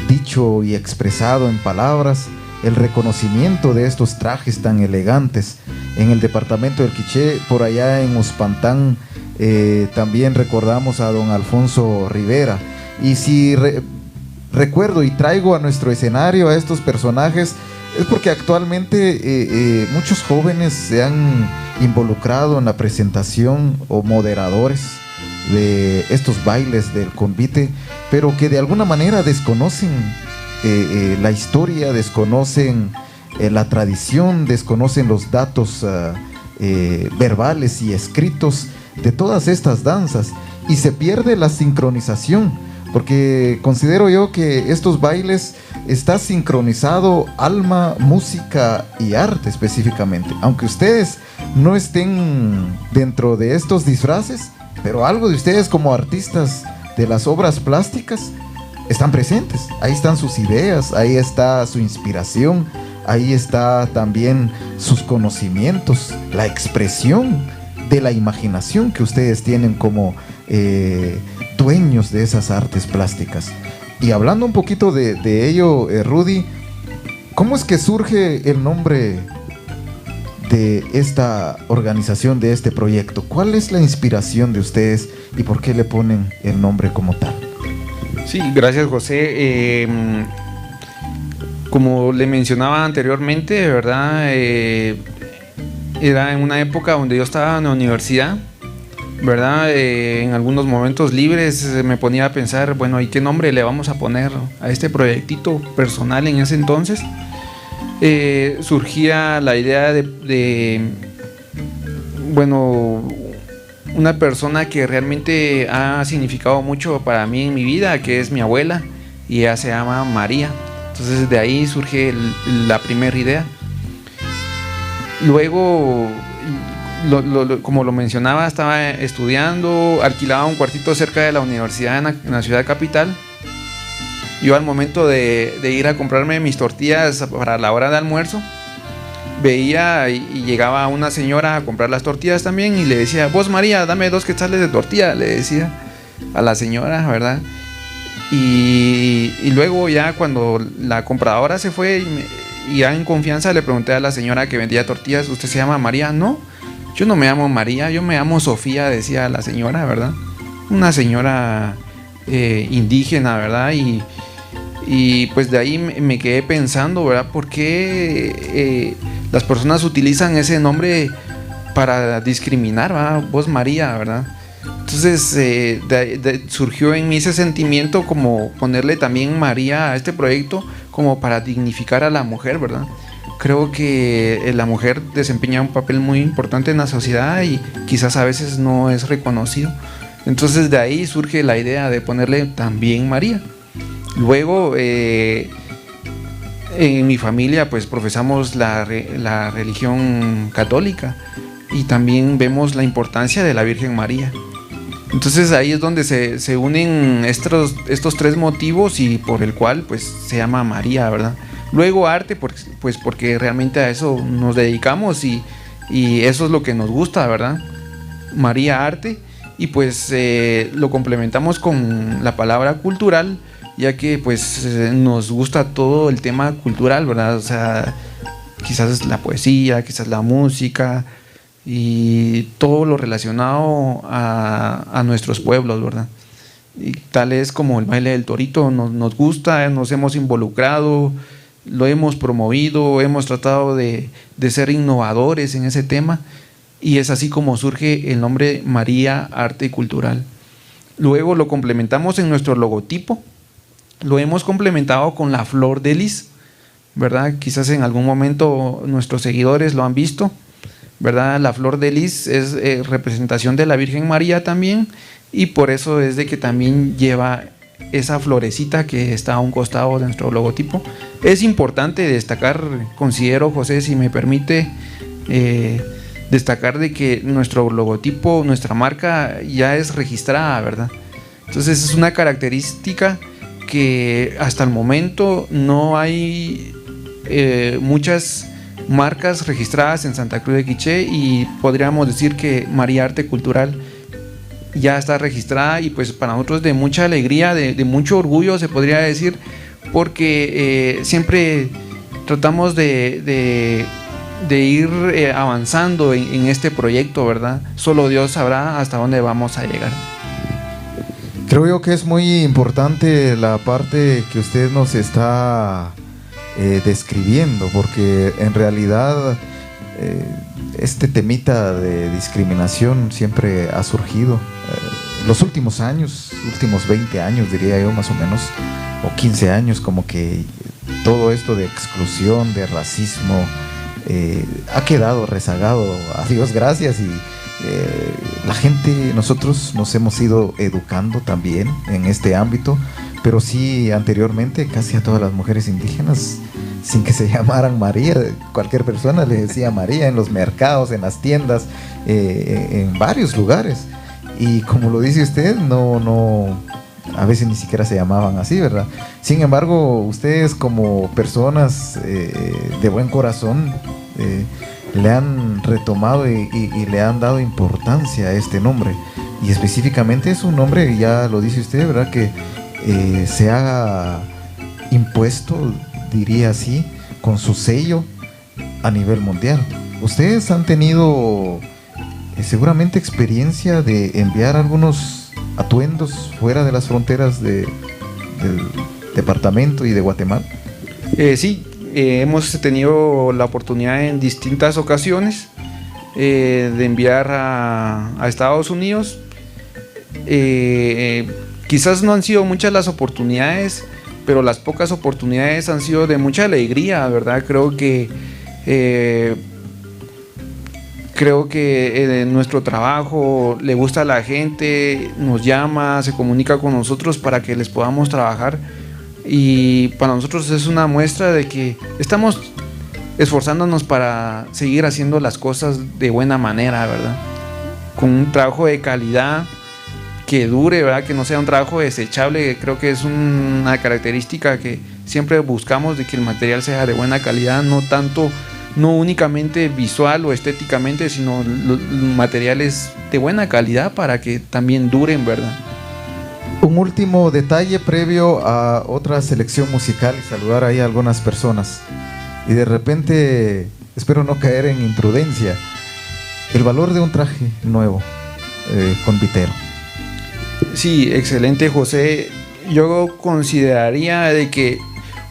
dicho y expresado en palabras, el reconocimiento de estos trajes tan elegantes. En el departamento del Quiché, por allá en Uspantán, también recordamos a don Alfonso Rivera. Y si recuerdo y traigo a nuestro escenario a estos personajes, es porque actualmente muchos jóvenes se han involucrado en la presentación, o moderadores de estos bailes del convite, pero que de alguna manera desconocen la historia, desconocen la tradición, desconocen los datos verbales y escritos de todas estas danzas, y se pierde la sincronización, porque considero yo que estos bailes está sincronizado alma, música y arte específicamente. Aunque ustedes no estén dentro de estos disfraces, pero algo de ustedes como artistas de las obras plásticas están presentes. Ahí están sus ideas, ahí está su inspiración, ahí está también sus conocimientos, la expresión de la imaginación que ustedes tienen como dueños de esas artes plásticas. Y hablando un poquito de ello, Rudy, ¿cómo es que surge el nombre de esta organización, de este proyecto? ¿Cuál es la inspiración de ustedes y por qué le ponen el nombre como tal? Sí, gracias, José. Como le mencionaba anteriormente, de verdad, era en una época donde yo estaba en la universidad, ¿verdad? En algunos momentos libres me ponía a pensar, bueno, ¿y qué nombre le vamos a poner a este proyectito personal en ese entonces? Surgía la idea bueno, una persona que realmente ha significado mucho para mí en mi vida, que es mi abuela, y ella se llama María. Entonces de ahí surge la primera idea. Luego, como lo mencionaba, estaba estudiando, alquilaba un cuartito cerca de la universidad en la ciudad capital. Yo al momento de ir a comprarme mis tortillas para la hora de almuerzo, veía y llegaba una señora a comprar las tortillas también y le decía, vos María, dame 2 quetzales de tortilla, le decía a la señora, ¿verdad? Y luego ya cuando la compradora se fue y ya en confianza le pregunté a la señora que vendía tortillas, ¿usted se llama María? No, yo no me llamo María, yo me llamo Sofía, decía la señora, ¿verdad? Una señora indígena, ¿verdad? Y pues de ahí me quedé pensando, ¿verdad? ¿Por qué las personas utilizan ese nombre para discriminar, ¿verdad? Vos María, ¿verdad? Entonces surgió en mí ese sentimiento como ponerle también María a este proyecto como para dignificar a la mujer, ¿verdad? Creo que la mujer desempeña un papel muy importante en la sociedad y quizás a veces no es reconocido. Entonces de ahí surge la idea de ponerle también María. Luego en mi familia pues profesamos la religión católica y también vemos la importancia de la Virgen María. Entonces ahí es donde se unen estos 3 motivos y por el cual pues se llama María, ¿verdad? Luego arte, pues porque realmente a eso nos dedicamos y eso es lo que nos gusta, ¿verdad? María arte, y pues lo complementamos con la palabra cultural, ya que pues nos gusta todo el tema cultural, ¿verdad? O sea, quizás la poesía, quizás la música y todo lo relacionado a nuestros pueblos, ¿verdad? Y tal es como el baile del torito, nos gusta, nos hemos involucrado, lo hemos promovido, hemos tratado de ser innovadores en ese tema y es así como surge el nombre María Arte Cultural. Luego lo complementamos en nuestro logotipo, lo hemos complementado con la flor de lis, ¿verdad? Quizás en algún momento nuestros seguidores lo han visto, ¿verdad? La flor de lis es representación de la Virgen María también y por eso es de que también lleva esa florecita que está a un costado de nuestro logotipo. Es importante destacar, considero, José, si me permite, destacar de que nuestro logotipo, nuestra marca ya es registrada, ¿verdad? Entonces es una característica que hasta el momento no hay muchas marcas registradas en Santa Cruz de Quiché y podríamos decir que María Arte Cultural ya está registrada y pues para nosotros de mucha alegría, de mucho orgullo se podría decir, porque siempre tratamos de ir avanzando en este proyecto, ¿verdad? Solo Dios sabrá hasta dónde vamos a llegar. Creo yo que es muy importante la parte que usted nos está describiendo, porque en realidad este temita de discriminación siempre ha surgido los últimos años, últimos 20 años diría yo más o menos, o 15 años, como que todo esto de exclusión, de racismo ha quedado rezagado, a Dios gracias, la gente, nosotros nos hemos ido educando también en este ámbito, pero sí anteriormente casi a todas las mujeres indígenas, sin que se llamaran María, cualquier persona le decía María en los mercados, en las tiendas, en varios lugares. Y como lo dice usted, a veces ni siquiera se llamaban así, ¿verdad? Sin embargo, ustedes como personas de buen corazón le han retomado y le han dado importancia a este nombre. Y específicamente es un nombre, ya lo dice usted, ¿verdad? Que se ha impuesto, diría así, con su sello a nivel mundial. Ustedes han tenido seguramente experiencia de enviar algunos atuendos fuera de las fronteras del departamento y de Guatemala. Sí, hemos tenido la oportunidad en distintas ocasiones de enviar a Estados Unidos. Quizás no han sido muchas las oportunidades, pero las pocas oportunidades han sido de mucha alegría, ¿verdad? Creo que nuestro trabajo le gusta a la gente, nos llama, se comunica con nosotros para que les podamos trabajar, y para nosotros es una muestra de que estamos esforzándonos para seguir haciendo las cosas de buena manera, ¿verdad? Con un trabajo de calidad que dure, ¿verdad? Que no sea un trabajo desechable. Creo que es una característica que siempre buscamos, de que el material sea de buena calidad, no únicamente visual o estéticamente, sino materiales de buena calidad para que también duren, ¿verdad? Un último detalle previo a otra selección musical y saludar ahí a algunas personas. Y de repente, espero no caer en imprudencia, el valor de un traje nuevo con vitero. Sí, excelente, José. Yo consideraría de que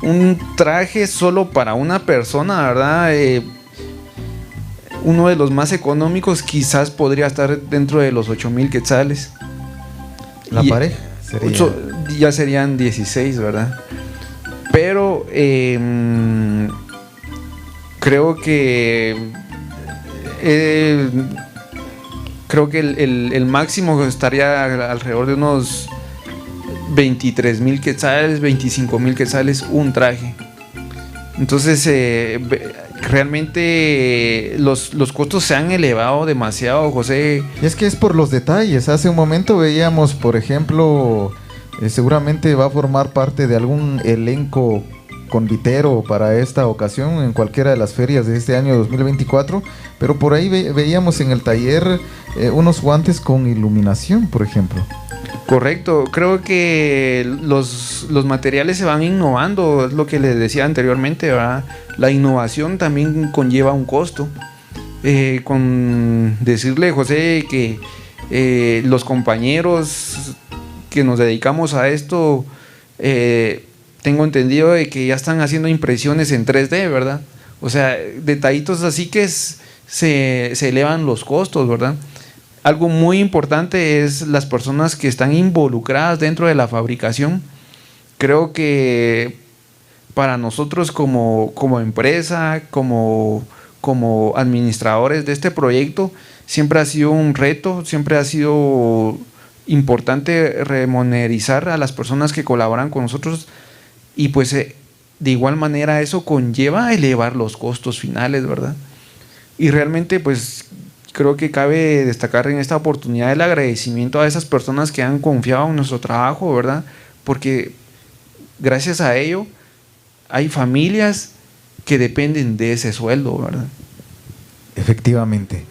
un traje solo para una persona, ¿verdad? Uno de los más económicos quizás podría estar dentro de los 8,000 quetzales. La pareja sería... ya serían 16, ¿verdad? Pero creo que el máximo estaría alrededor de unos 23,000 quetzales, 25,000 quetzales un traje. Entonces realmente los costos se han elevado demasiado, José. Y es que es por los detalles. Hace un momento veíamos, por ejemplo, seguramente va a formar parte de algún elenco convitero para esta ocasión en cualquiera de las ferias de este año 2024, pero por ahí veíamos en el taller unos guantes con iluminación, por ejemplo. Correcto, creo que los materiales se van innovando, es lo que les decía anteriormente, ¿verdad? La innovación también conlleva un costo. Con decirle, José, que los compañeros que nos dedicamos a esto, tengo entendido de que ya están haciendo impresiones en 3D, ¿verdad? O sea, detallitos así que se elevan los costos, ¿verdad? Algo muy importante es las personas que están involucradas dentro de la fabricación. Creo que para nosotros como empresa, como administradores de este proyecto, siempre ha sido un reto, siempre ha sido importante remunerar a las personas que colaboran con nosotros, y pues de igual manera eso conlleva a elevar los costos finales, ¿verdad? Y realmente pues creo que cabe destacar en esta oportunidad el agradecimiento a esas personas que han confiado en nuestro trabajo, ¿verdad? Porque gracias a ello hay familias que dependen de ese sueldo, ¿verdad? Efectivamente.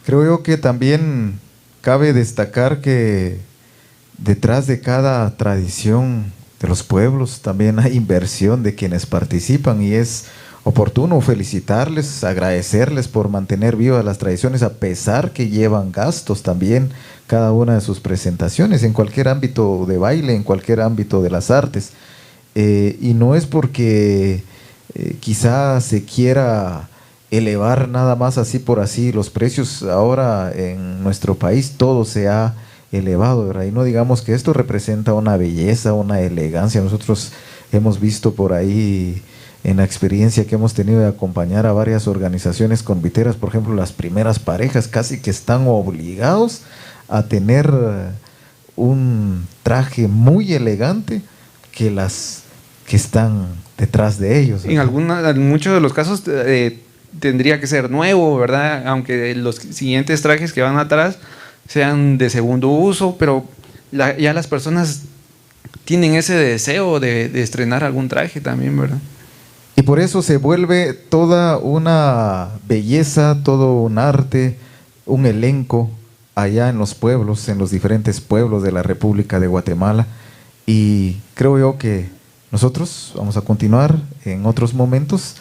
Creo yo que también cabe destacar que detrás de cada tradición de los pueblos también hay inversión de quienes participan, y es oportuno felicitarles, agradecerles por mantener vivas las tradiciones, a pesar que llevan gastos también cada una de sus presentaciones, en cualquier ámbito de baile, en cualquier ámbito de las artes. Y no es porque quizá se quiera elevar nada más así por así los precios. Ahora en nuestro país todo se ha elevado, ¿verdad? Y no digamos que esto representa una belleza, una elegancia. Nosotros hemos visto por ahí en la experiencia que hemos tenido de acompañar a varias organizaciones conviteras, por ejemplo, las primeras parejas casi que están obligados a tener un traje muy elegante que las que están detrás de ellos. En muchos de los casos tendría que ser nuevo, ¿verdad? Aunque los siguientes trajes que van atrás sean de segundo uso, pero ya las personas tienen ese deseo de estrenar algún traje también, ¿verdad? Y por eso se vuelve toda una belleza, todo un arte, un elenco allá en los pueblos, en los diferentes pueblos de la República de Guatemala. Y creo yo que nosotros vamos a continuar en otros momentos,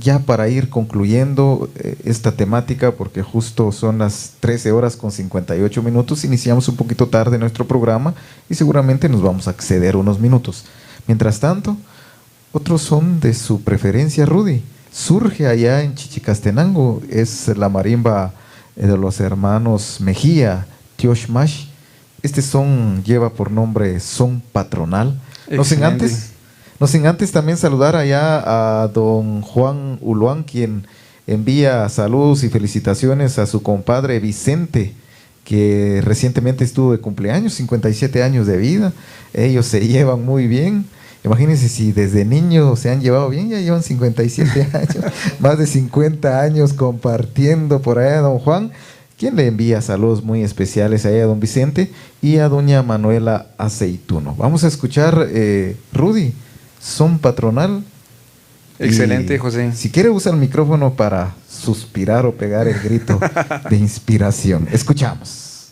ya para ir concluyendo esta temática, porque justo son las 13:58. Iniciamos un poquito tarde nuestro programa y seguramente nos vamos a exceder unos minutos. Mientras tanto, otros son de su preferencia, Rudy. Surge allá en Chichicastenango, es la marimba de los hermanos Mejía, Tioshmash. Este son lleva por nombre Son Patronal. No sin antes también saludar allá a don Juan Uluán, quien envía saludos y felicitaciones a su compadre Vicente, que recientemente estuvo de cumpleaños, 57 años de vida. Ellos se llevan muy bien. Imagínense si desde niños se han llevado bien, ya llevan 57 años, más de 50 años compartiendo por allá, don Juan, quien le envía saludos muy especiales a don Vicente y a doña Manuela Aceituno. Vamos a escuchar, Rudy, Son Patronal. Excelente, José. Si quiere, usa el micrófono para suspirar o pegar el grito de inspiración. Escuchamos.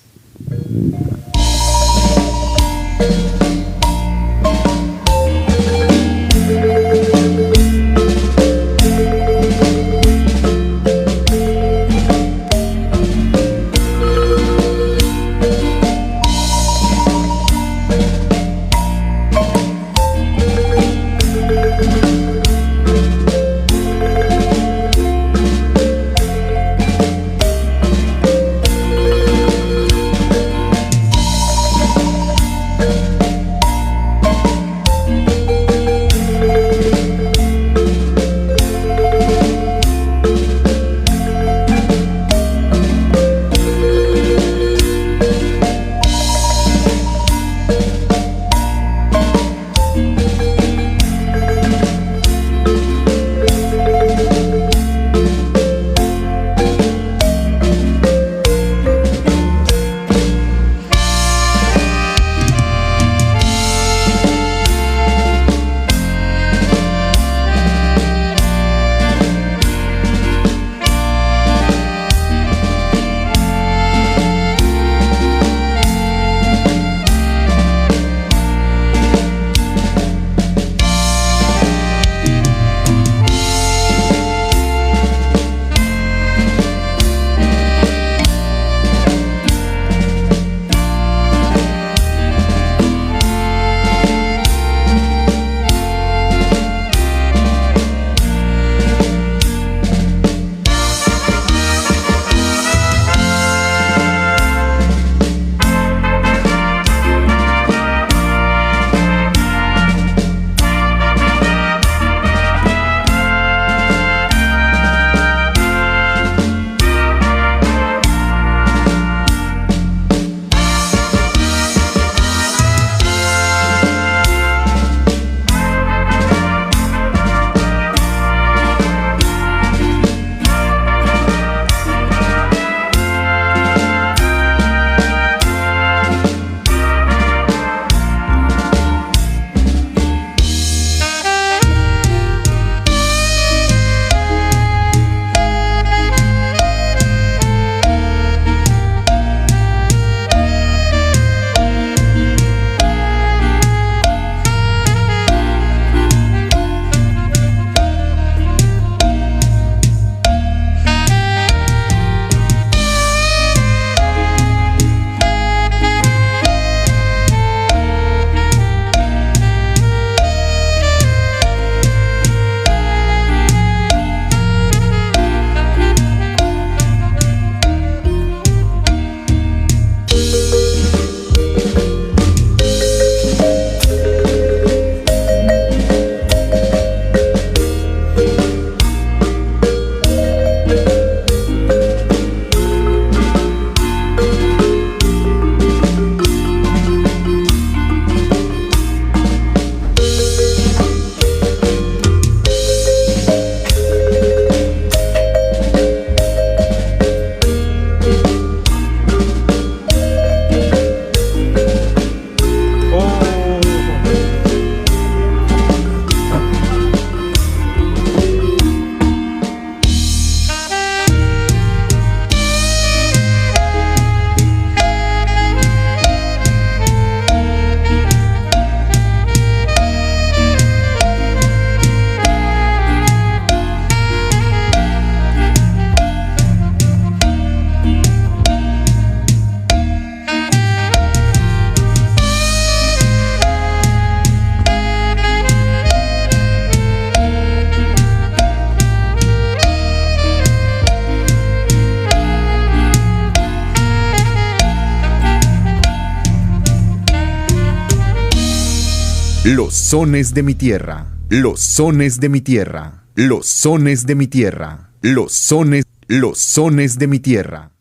Los sones de mi tierra, los sones de mi tierra, los sones de mi tierra, los sones de mi tierra.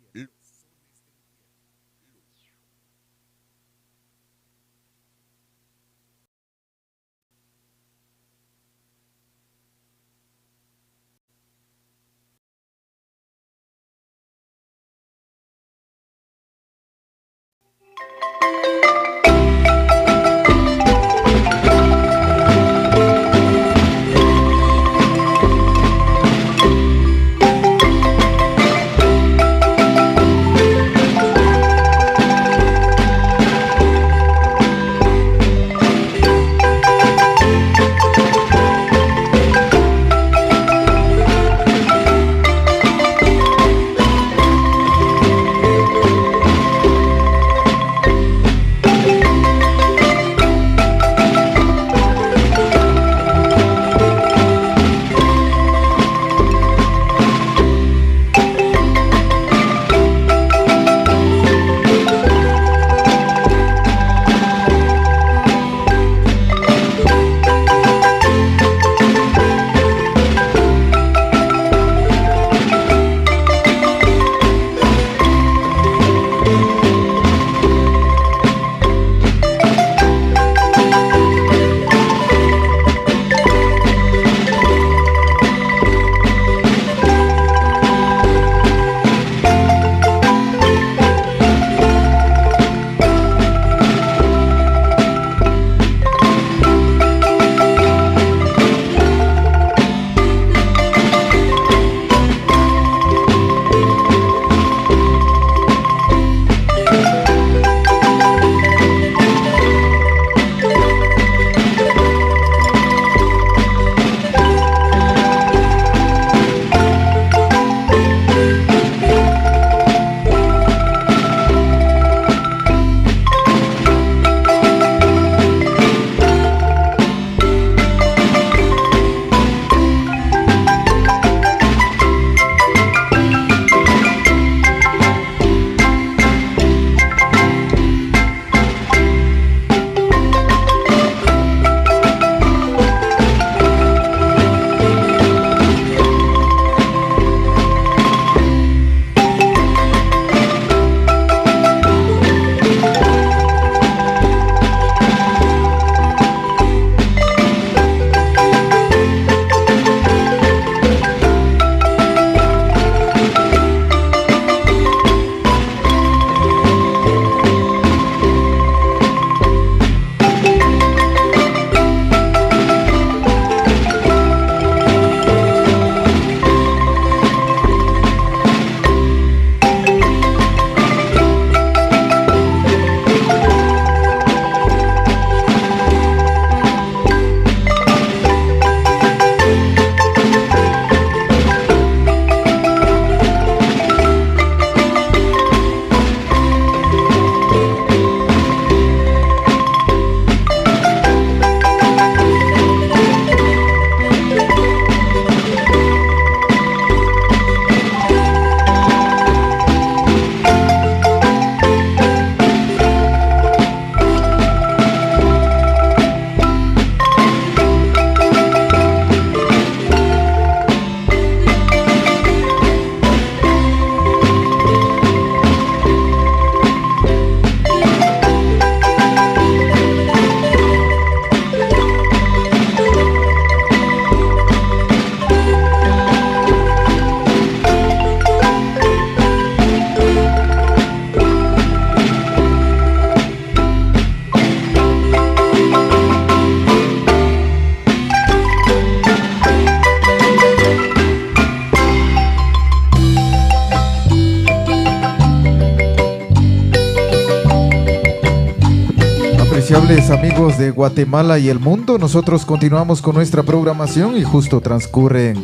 apreciables amigos de Guatemala y el mundo, nosotros continuamos con nuestra programación y justo transcurren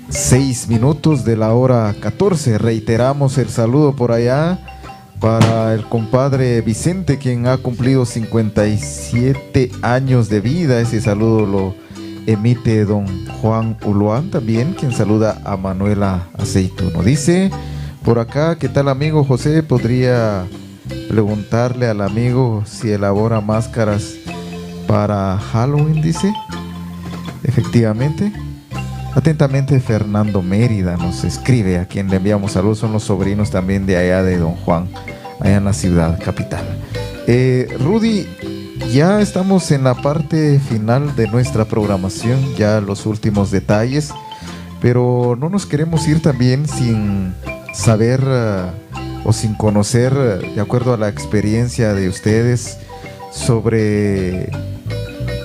6 minutos de la hora 14. Reiteramos el saludo por allá para el compadre Vicente, quien ha cumplido 57 años de vida. Ese saludo lo emite don Juan Uluán también, quien saluda a Manuela Aceituno. Dice por acá: ¿qué tal amigo José? ¿Podría preguntarle al amigo si elabora máscaras para Halloween, dice. Efectivamente. Atentamente, Fernando Mérida nos escribe, a quien le enviamos saludos. Son los sobrinos también de allá de Don Juan, allá en la ciudad capital. Rudy, ya estamos en la parte final de nuestra programación, ya los últimos detalles, pero no nos queremos ir también sin saber o sin conocer, de acuerdo a la experiencia de ustedes, sobre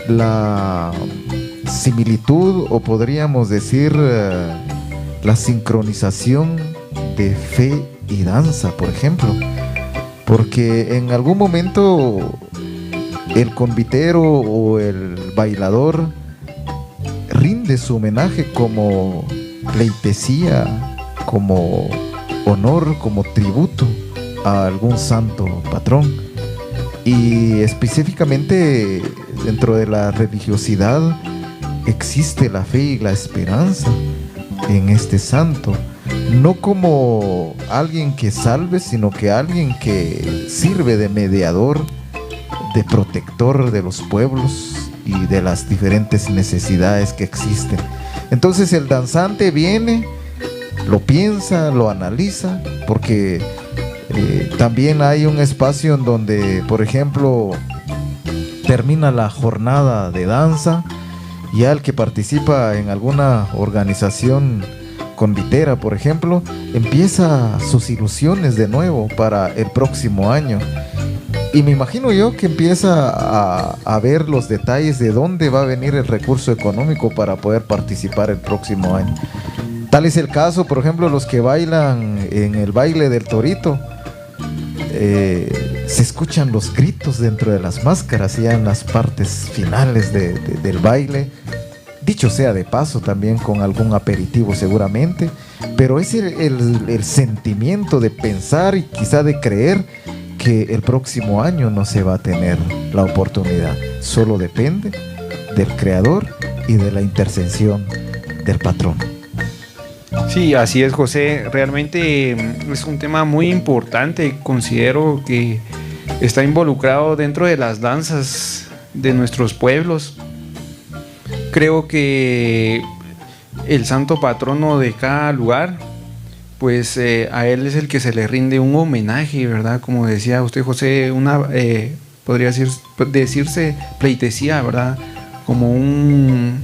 la similitud, o podríamos decir la sincronización de fe y danza, por ejemplo, porque en algún momento el convitero o el bailador rinde su homenaje como pleitesía, como honor, como tributo a algún santo patrón. Y específicamente dentro de la religiosidad existe la fe y la esperanza en este santo, no como alguien que salve, sino que alguien que sirve de mediador, de protector de los pueblos y de las diferentes necesidades que existen. Entonces el danzante viene, lo piensa, lo analiza, porque también hay un espacio en donde, por ejemplo, termina la jornada de danza, y al que participa en alguna organización convitera, por ejemplo, empieza sus ilusiones de nuevo para el próximo año. Y me imagino yo que empieza a ver los detalles de dónde va a venir el recurso económico para poder participar el próximo año. Tal es el caso, por ejemplo, los que bailan en el baile del torito. Se escuchan los gritos dentro de las máscaras, ya en las partes finales del baile. Dicho sea de paso, también con algún aperitivo seguramente, pero es el sentimiento de pensar y quizá de creer que el próximo año no se va a tener la oportunidad. Solo depende del creador y de la intercesión del patrón. Sí, así es, José. Realmente es un tema muy importante. Considero que está involucrado dentro de las danzas de nuestros pueblos. Creo que el santo patrono de cada lugar, pues a él es el que se le rinde un homenaje, ¿verdad? Como decía usted, José, podría decirse pleitesía, ¿verdad? Como un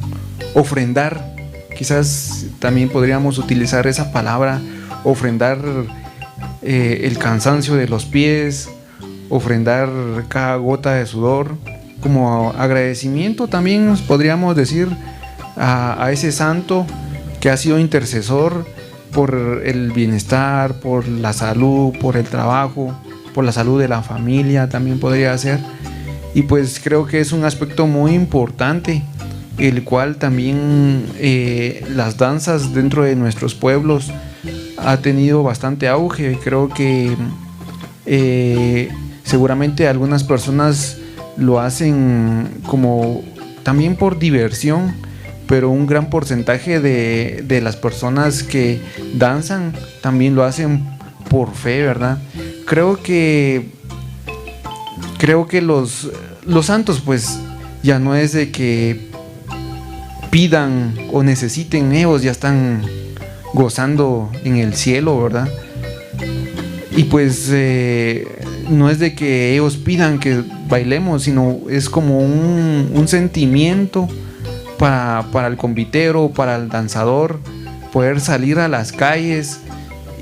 ofrendar. Quizás también podríamos utilizar esa palabra, ofrendar el cansancio de los pies, ofrendar cada gota de sudor, como agradecimiento también nos podríamos decir a ese santo que ha sido intercesor por el bienestar, por la salud, por el trabajo, por la salud de la familia, también podría ser. Y pues creo que es un aspecto muy importante, el cual también las danzas dentro de nuestros pueblos ha tenido bastante auge. Creo que seguramente algunas personas lo hacen como también por diversión, pero un gran porcentaje de las personas que danzan también lo hacen por fe, ¿verdad? Creo que los santos pues ya no es de que pidan o necesiten, ellos ya están gozando en el cielo, ¿verdad? Y pues no es de que ellos pidan que bailemos, sino es como un sentimiento para el convitero, para el danzador, poder salir a las calles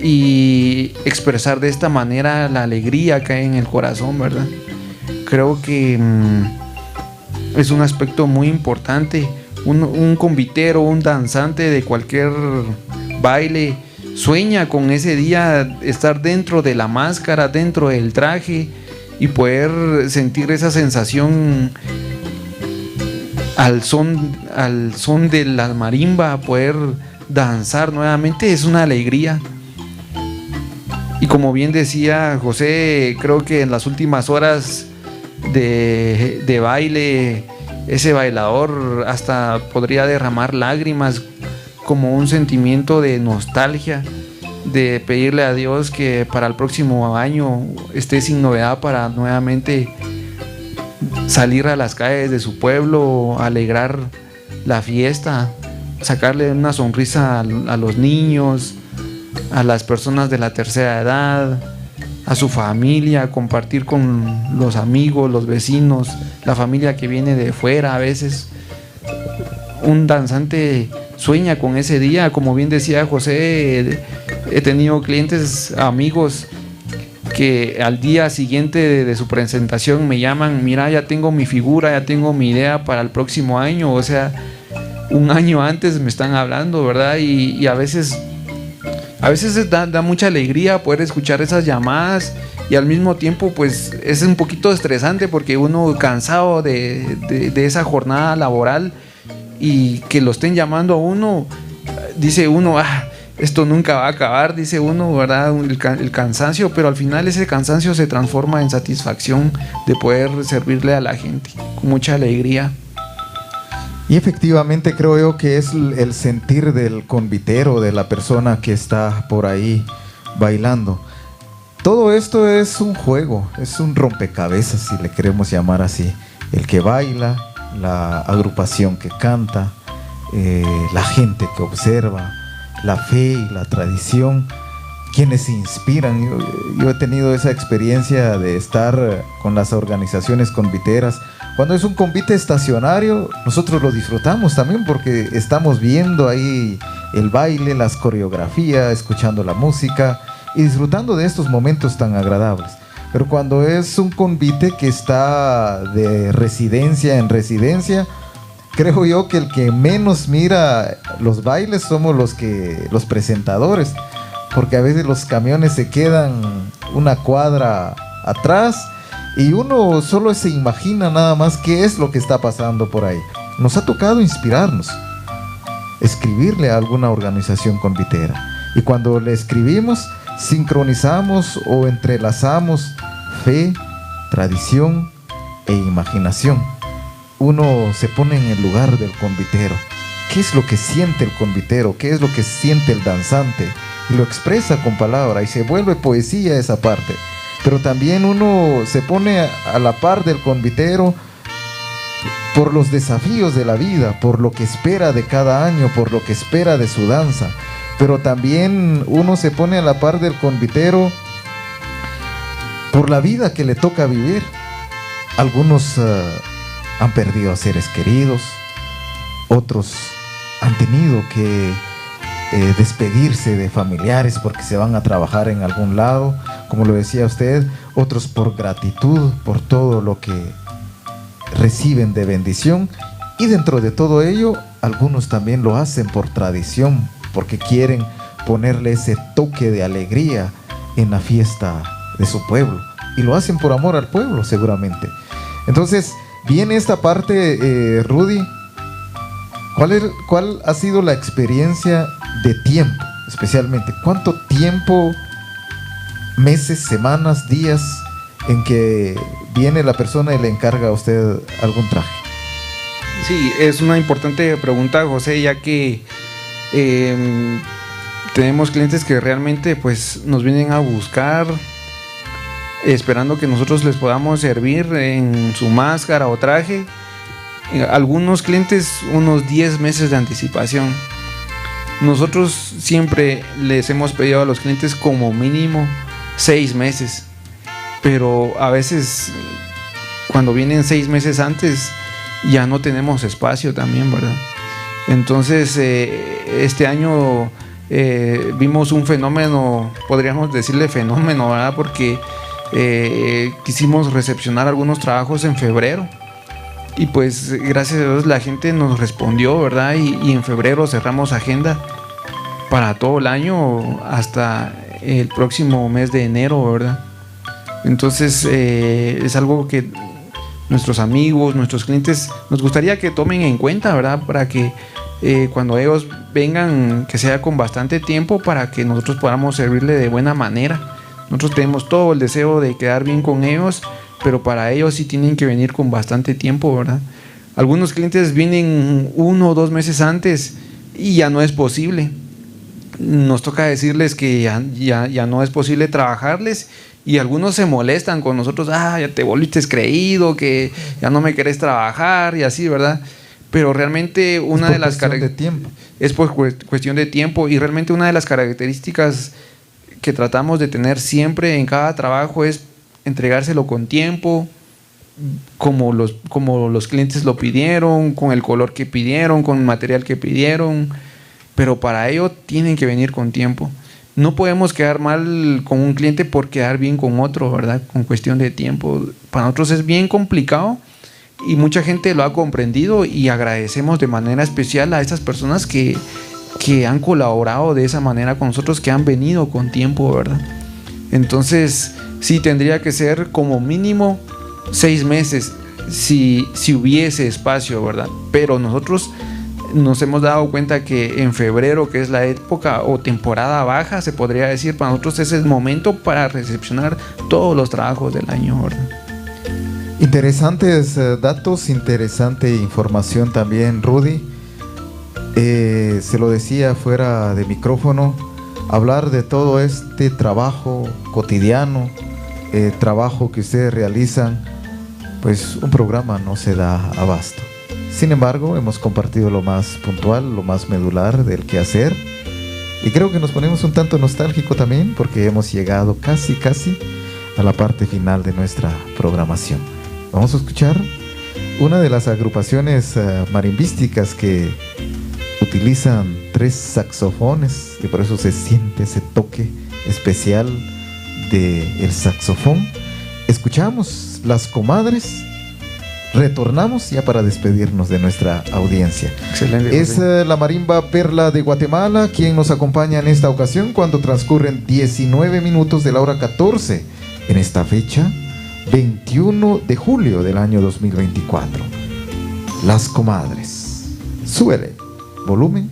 y expresar de esta manera la alegría que hay en el corazón, ¿verdad? Creo que es un aspecto muy importante. Un convitero, un danzante de cualquier baile sueña con ese día estar dentro de la máscara, dentro del traje, y poder sentir esa sensación al son de la marimba, poder danzar nuevamente. Es una alegría. Y como bien decía José, creo que en las últimas horas de baile, ese bailador hasta podría derramar lágrimas como un sentimiento de nostalgia, de pedirle a Dios que para el próximo año esté sin novedad para nuevamente salir a las calles de su pueblo, alegrar la fiesta, sacarle una sonrisa a los niños, a las personas de la tercera edad, a su familia, compartir con los amigos, los vecinos, la familia que viene de fuera. A veces un danzante sueña con ese día, como bien decía José. He tenido clientes, amigos, que al día siguiente de su presentación me llaman: mira, ya tengo mi figura, ya tengo mi idea para el próximo año. O sea, un año antes me están hablando, ¿verdad? Y a veces da mucha alegría poder escuchar esas llamadas, y al mismo tiempo pues es un poquito estresante porque uno cansado de esa jornada laboral, y que lo estén llamando a uno, dice uno: esto nunca va a acabar, dice uno, ¿verdad? El cansancio, pero al final ese cansancio se transforma en satisfacción de poder servirle a la gente con mucha alegría. Y efectivamente creo yo que es el sentir del convitero, de la persona que está por ahí bailando. Todo esto es un juego, es un rompecabezas, si le queremos llamar así. El que baila, la agrupación que canta, la gente que observa, la fe y la tradición, quienes se inspiran. Yo he tenido esa experiencia de estar con las organizaciones conviteras. Cuando es un convite estacionario, nosotros lo disfrutamos también porque estamos viendo ahí el baile, las coreografías, escuchando la música y disfrutando de estos momentos tan agradables. Pero cuando es un convite que está de residencia en residencia, creo yo que el que menos mira los bailes somos los presentadores, porque a veces los camiones se quedan una cuadra atrás y uno solo se imagina nada más qué es lo que está pasando por ahí. Nos ha tocado inspirarnos, escribirle a alguna organización convitera, y cuando le escribimos, sincronizamos o entrelazamos fe, tradición e imaginación. Uno se pone en el lugar del convitero. ¿Qué es lo que siente el convitero? ¿Qué es lo que siente el danzante? Y lo expresa con palabra y se vuelve poesía esa parte. Pero también uno se pone a la par del convitero por los desafíos de la vida, por lo que espera de cada año, por lo que espera de su danza. Pero también uno se pone a la par del convitero por la vida que le toca vivir. Algunos han perdido a seres queridos, otros han tenido que despedirse de familiares porque se van a trabajar en algún lado, como lo decía usted, otros por gratitud por todo lo que reciben de bendición, y dentro de todo ello, algunos también lo hacen por tradición, porque quieren ponerle ese toque de alegría en la fiesta de su pueblo, y lo hacen por amor al pueblo seguramente. Entonces viene esta parte, Rudy. ¿Cuál ha sido la experiencia de tiempo, especialmente? ¿Cuánto tiempo, meses, semanas, días, en que viene la persona y le encarga a usted algún traje? Sí, es una importante pregunta, José, ya que tenemos clientes que realmente pues nos vienen a buscar esperando que nosotros les podamos servir en su máscara o traje. Algunos clientes unos 10 meses de anticipación. Nosotros siempre les hemos pedido a los clientes como mínimo 6 meses, pero a veces cuando vienen 6 meses antes ya no tenemos espacio también, ¿verdad? Entonces este año vimos un fenómeno, podríamos decirle fenómeno, ¿verdad? Porque quisimos recepcionar algunos trabajos en febrero. Y pues gracias a Dios la gente nos respondió, ¿verdad? Y en febrero cerramos agenda para todo el año hasta el próximo mes de enero, ¿verdad? Entonces es algo que nuestros amigos, nuestros clientes, nos gustaría que tomen en cuenta, ¿verdad? Para que cuando ellos vengan, que sea con bastante tiempo para que nosotros podamos servirle de buena manera. Nosotros tenemos todo el deseo de quedar bien con ellos, pero para ellos sí tienen que venir con bastante tiempo, ¿verdad? Algunos clientes vienen 1 o 2 meses antes y ya no es posible. Nos toca decirles que ya no es posible trabajarles, Y algunos se molestan con nosotros, ya te volviste creído, que ya no me querés trabajar y así, ¿verdad? Pero realmente una de las características es por cuestión de tiempo, y realmente una de las características que tratamos de tener siempre en cada trabajo es entregárselo con tiempo, como los clientes lo pidieron, con el color que pidieron, con el material que pidieron, pero para ello tienen que venir con tiempo. No podemos quedar mal con un cliente por quedar bien con otro, ¿verdad? Con cuestión de tiempo. Para nosotros es bien complicado y mucha gente lo ha comprendido, y agradecemos de manera especial a estas personas que han colaborado de esa manera con nosotros, que han venido con tiempo, ¿verdad? Entonces, sí, tendría que ser como mínimo 6 meses si hubiese espacio, ¿verdad? Pero nosotros nos hemos dado cuenta que en febrero, que es la época o temporada baja, se podría decir, para nosotros es el momento para recepcionar todos los trabajos del año, ¿verdad? Interesantes datos, interesante información también, Rudy. Se lo decía fuera de micrófono, hablar de todo este trabajo cotidiano, trabajo que ustedes realizan, pues un programa no se da abasto. Sin embargo, hemos compartido lo más puntual, lo más medular del quehacer, y creo que nos ponemos un tanto nostálgico también, porque hemos llegado casi a la parte final de nuestra programación. Vamos a escuchar una de las agrupaciones marimbísticas que utilizan 3 saxofones, y por eso se siente ese toque especial del saxofón. Escuchamos Las Comadres. Retornamos ya para despedirnos de nuestra audiencia. Excelente. Es la marimba Perla de Guatemala quien nos acompaña en esta ocasión, cuando transcurren 19 minutos de la hora 14 en esta fecha, 21 de julio del año 2024. Las Comadres. Súbele volumen.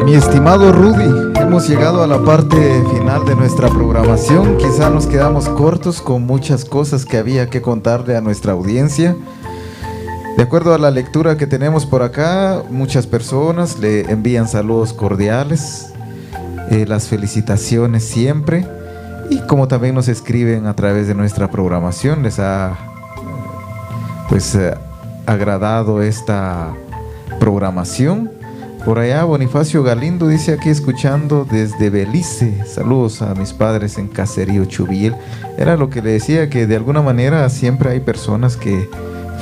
Mi estimado Rudy, hemos llegado a la parte final de nuestra programación. Quizá nos quedamos cortos con muchas cosas que había que contarle a nuestra audiencia. De acuerdo a la lectura que tenemos por acá, muchas personas le envían saludos cordiales, las felicitaciones siempre, y como también nos escriben a través de nuestra programación, les ha agradado esta programación. Por allá Bonifacio Galindo dice: aquí escuchando desde Belice, saludos a mis padres en Caserío Chubil. Era lo que le decía, que de alguna manera siempre hay personas que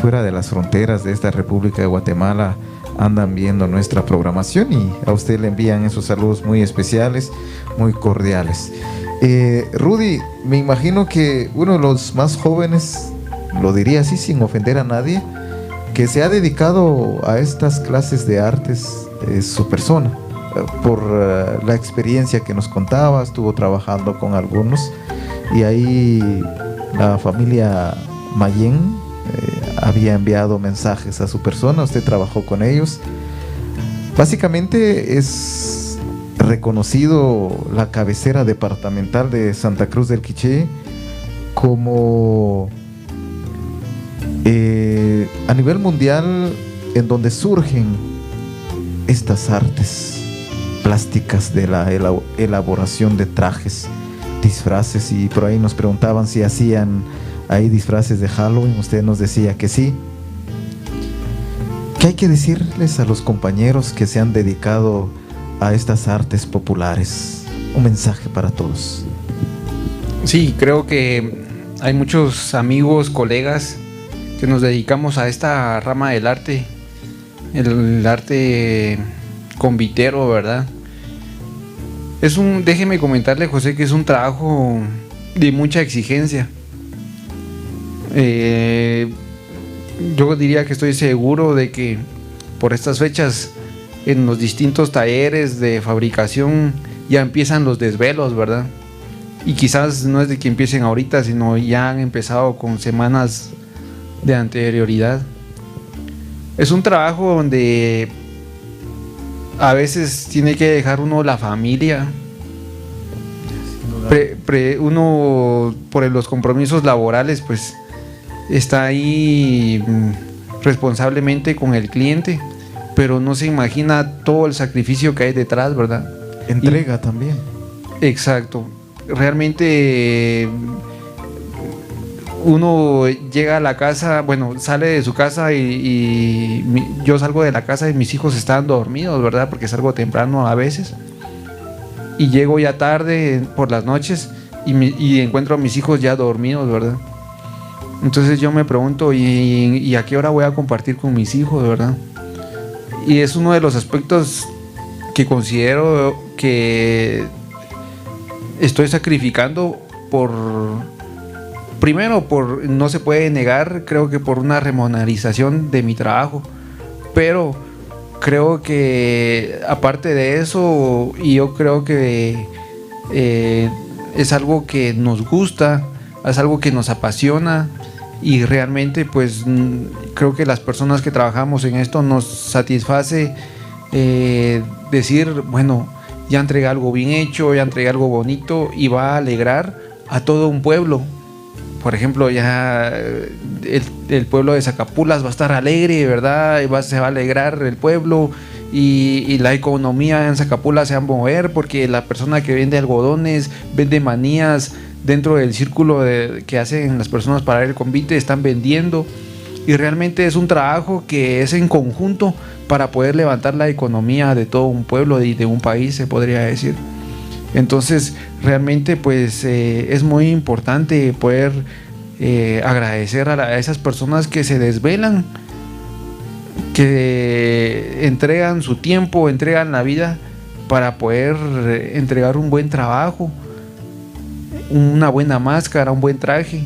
fuera de las fronteras de esta República de Guatemala andan viendo nuestra programación, y a usted le envían esos saludos muy especiales, muy cordiales. Rudy, me imagino que uno de los más jóvenes, lo diría así sin ofender a nadie, que se ha dedicado a estas clases de artes, es su persona. Por la experiencia que nos contaba, estuvo trabajando con algunos, y ahí la familia Mayén había enviado mensajes a su persona, usted trabajó con ellos. Básicamente es reconocido la cabecera departamental de Santa Cruz del Quiché como a nivel mundial en donde surgen estas artes plásticas de la elaboración de trajes, disfraces, y por ahí nos preguntaban si hacían ahí disfraces de Halloween. Usted nos decía que sí. ¿Qué hay que decirles a los compañeros que se han dedicado a estas artes populares? Un mensaje para todos. Sí, creo que hay muchos amigos, colegas que nos dedicamos a esta rama del arte, el arte convitero, ¿verdad? Déjeme comentarle, José, que es un trabajo de mucha exigencia. Yo diría que estoy seguro de que por estas fechas en los distintos talleres de fabricación ya empiezan los desvelos, ¿verdad? Y quizás no es de que empiecen ahorita, sino ya han empezado con semanas de anterioridad. Es un trabajo donde a veces tiene que dejar uno la familia, uno por los compromisos laborales, pues está ahí responsablemente con el cliente, pero no se imagina todo el sacrificio que hay detrás, ¿verdad? Entrega también. Exacto. Realmente uno llega a la casa, bueno, sale de su casa yo salgo de la casa y mis hijos están dormidos, ¿verdad? Porque salgo temprano a veces. Y llego ya tarde por las noches y encuentro a mis hijos ya dormidos, ¿verdad? Entonces yo me pregunto, ¿y a qué hora voy a compartir con mis hijos, verdad? Y es uno de los aspectos que considero que estoy sacrificando primero, no se puede negar, creo que por una remuneración de mi trabajo, pero creo que aparte de eso, y yo creo que es algo que nos gusta, es algo que nos apasiona, y realmente pues creo que las personas que trabajamos en esto nos satisface decir, bueno, ya entregué algo bien hecho, ya entregué algo bonito y va a alegrar a todo un pueblo. Por ejemplo, ya el pueblo de Zacapulas va a estar alegre, ¿verdad? Se va a alegrar el pueblo, y la economía en Zacapulas se va a mover porque la persona que vende algodones, vende manías dentro del círculo que hacen las personas para el convite, están vendiendo, y realmente es un trabajo que es en conjunto para poder levantar la economía de todo un pueblo y de un país, se podría decir. Entonces realmente pues es muy importante poder agradecer a esas personas que se desvelan, que entregan su tiempo, entregan la vida para poder entregar un buen trabajo, una buena máscara, un buen traje,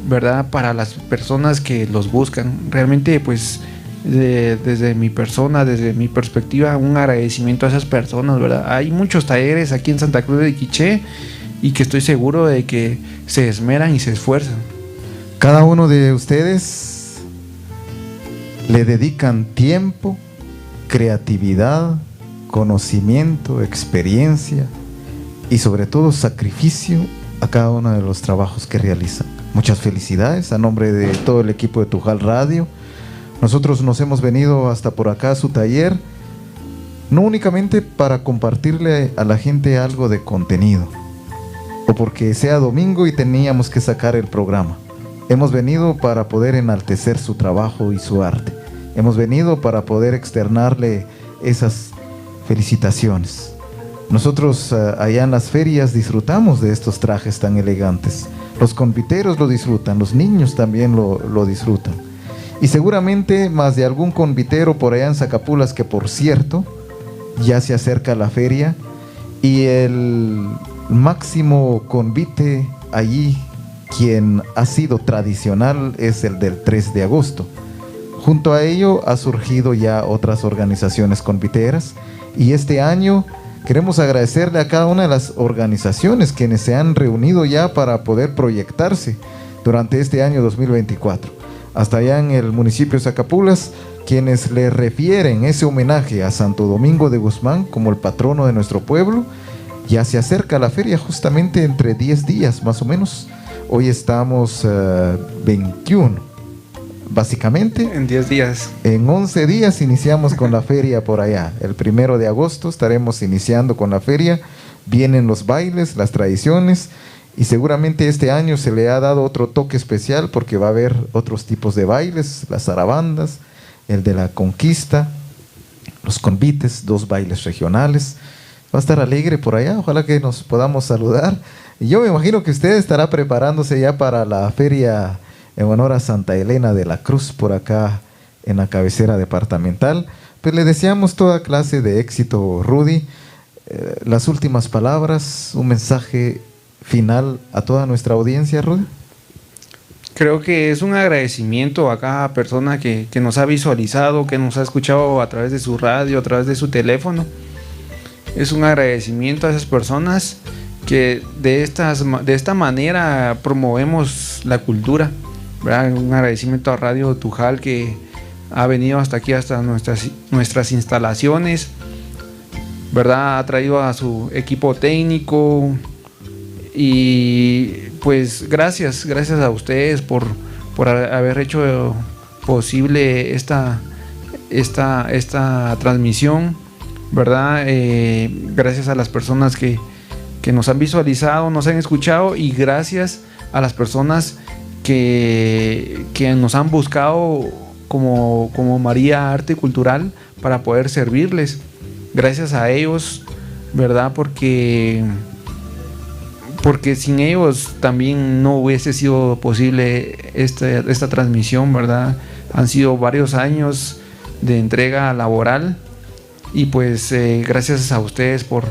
¿verdad? Para las personas que los buscan. Realmente pues desde mi persona, desde mi perspectiva, un agradecimiento a esas personas, ¿verdad? Hay muchos talleres aquí en Santa Cruz del Quiché y que estoy seguro de que se esmeran y se esfuerzan. Cada uno de ustedes le dedican tiempo, creatividad, conocimiento, experiencia y sobre todo sacrificio a cada uno de los trabajos que realizan. Muchas felicidades a nombre de todo el equipo de Tujal Radio. Nosotros nos hemos venido hasta por acá a su taller, no únicamente para compartirle a la gente algo de contenido, o porque sea domingo y teníamos que sacar el programa. Hemos venido para poder enaltecer su trabajo y su arte. Hemos venido para poder externarle esas felicitaciones. Nosotros allá en las ferias disfrutamos de estos trajes tan elegantes. Los conviteros lo disfrutan, los niños también lo disfrutan. Y seguramente más de algún convitero por allá en Zacapulas, que por cierto, ya se acerca la feria, y el máximo convite allí, quien ha sido tradicional, es el del 3 de agosto. Junto a ello ha surgido ya otras organizaciones conviteras, y este año queremos agradecerle a cada una de las organizaciones quienes se han reunido ya para poder proyectarse durante este año 2024. Hasta allá en el municipio de Zacapulas, quienes le refieren ese homenaje a Santo Domingo de Guzmán como el patrono de nuestro pueblo. Ya se acerca la feria, justamente entre 10 días más o menos. Hoy estamos 21. Básicamente En 10 días. en 11 días iniciamos con la feria por allá. El 1 de agosto estaremos iniciando con la feria. Vienen los bailes, las tradiciones, y seguramente este año se le ha dado otro toque especial porque va a haber otros tipos de bailes, las zarabandas, el de la conquista, los convites, 2 bailes regionales. Va a estar alegre por allá, ojalá que nos podamos saludar. Y yo me imagino que usted estará preparándose ya para la feria en honor a Santa Elena de la Cruz por acá en la cabecera departamental. Pues le deseamos toda clase de éxito, Rudy. Las últimas palabras, un mensaje final a toda nuestra audiencia, Rudy. Creo que es un agradecimiento a cada persona que nos ha visualizado, que nos ha escuchado a través de su radio, a través de su teléfono. Es un agradecimiento a esas personas que de esta manera promovemos la cultura, ¿verdad? Un agradecimiento a Radio Tujal, que ha venido hasta aquí, hasta nuestras instalaciones, ¿verdad? Ha traído a su equipo técnico. Y pues gracias a ustedes por haber hecho posible esta transmisión, ¿verdad? Gracias a las personas que nos han visualizado, nos han escuchado, y gracias a las personas que nos han buscado como María Arte Cultural para poder servirles. Gracias a ellos, ¿verdad? Porque sin ellos también no hubiese sido posible esta transmisión, ¿verdad? Han sido varios años de entrega laboral, y pues gracias a ustedes por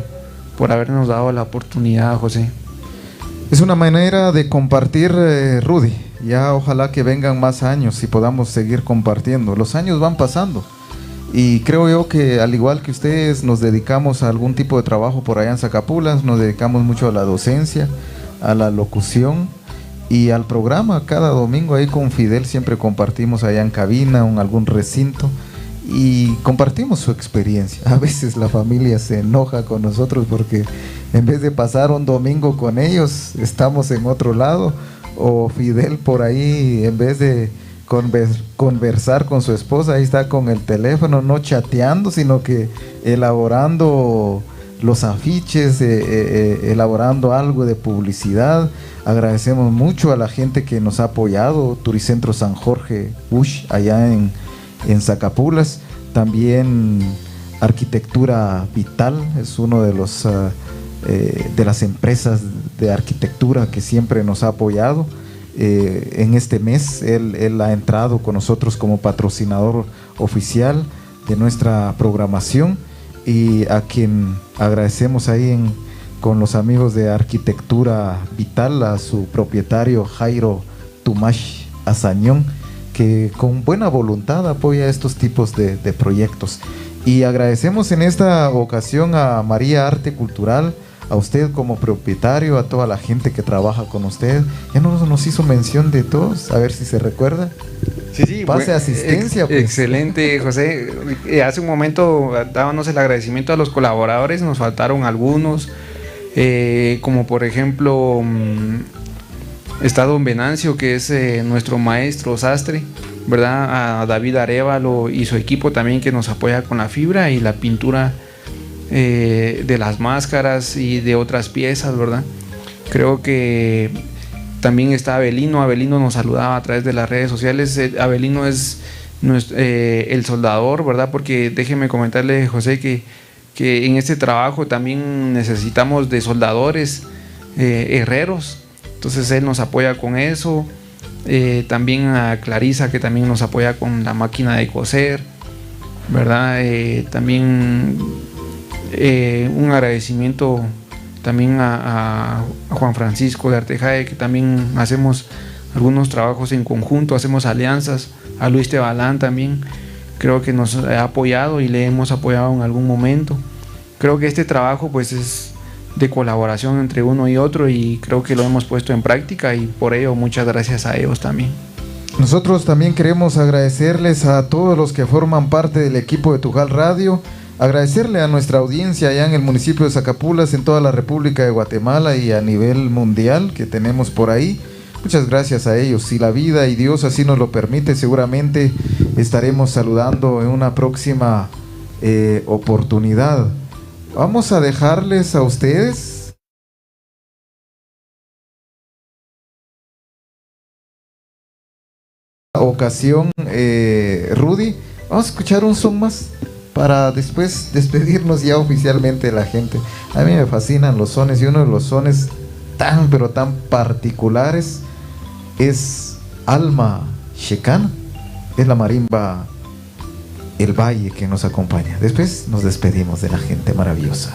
habernos dado la oportunidad, José. Es una manera de compartir, Rudy. Ya ojalá que vengan más años y podamos seguir compartiendo. Los años van pasando. Y creo yo que al igual que ustedes nos dedicamos a algún tipo de trabajo por allá en Zacapulas, nos dedicamos mucho a la docencia, a la locución y al programa. Cada domingo ahí con Fidel siempre compartimos allá en cabina, en algún recinto, y compartimos su experiencia. A veces la familia se enoja con nosotros porque en vez de pasar un domingo con ellos, estamos en otro lado, o Fidel por ahí, en vez de conversar con su esposa, ahí está con el teléfono, no chateando, sino que elaborando los afiches, elaborando algo de publicidad. Agradecemos mucho a la gente que nos ha apoyado, Turicentro San Jorge Bush allá en Zacapulas, también Arquitectura Vital es uno de los de las empresas de arquitectura que siempre nos ha apoyado. En este mes él ha entrado con nosotros como patrocinador oficial de nuestra programación, y a quien agradecemos ahí con los amigos de Arquitectura Vital, a su propietario Jairo Tumash Azañón, que con buena voluntad apoya estos tipos de proyectos. Y agradecemos en esta ocasión a María Arte Cultural, a usted como propietario, a toda la gente que trabaja con usted. Ya nos hizo mención de todos, a ver si se recuerda. Sí, pase asistencia. Pues. Excelente, José. Hace un momento dábamos el agradecimiento a los colaboradores, nos faltaron algunos, como por ejemplo está don Venancio, que es nuestro maestro sastre, ¿verdad? A David Arévalo y su equipo también, que nos apoya con la fibra y la pintura de las máscaras y de otras piezas, ¿verdad? Creo que también está Abelino. Abelino nos saludaba a través de las redes sociales. Abelino es el soldador, ¿verdad? Porque déjeme comentarle, José, que en este trabajo también necesitamos de soldadores, herreros. Entonces él nos apoya con eso. También a Clarisa, que también nos apoya con la máquina de coser, ¿verdad? También un agradecimiento también a Juan Francisco de Artejae, que también hacemos algunos trabajos en conjunto, hacemos alianzas. A Luis Tebalán también, creo que nos ha apoyado y le hemos apoyado en algún momento. Creo que este trabajo pues es de colaboración entre uno y otro, y creo que lo hemos puesto en práctica, y por ello muchas gracias a ellos también. Nosotros también queremos agradecerles a todos los que forman parte del equipo de Tujal Radio, agradecerle a nuestra audiencia allá en el municipio de Zacapulas, en toda la República de Guatemala y a nivel mundial que tenemos por ahí. Muchas gracias a ellos. Si la vida y Dios así nos lo permite, seguramente estaremos saludando en una próxima oportunidad. Vamos a dejarles a ustedes ocasión, Rudy. Vamos a escuchar un son más para después despedirnos ya oficialmente de la gente. A mí me fascinan los sones, y uno de los sones tan pero tan particulares es Alma Checana, es la marimba El Valle que nos acompaña. Después nos despedimos de la gente maravillosa.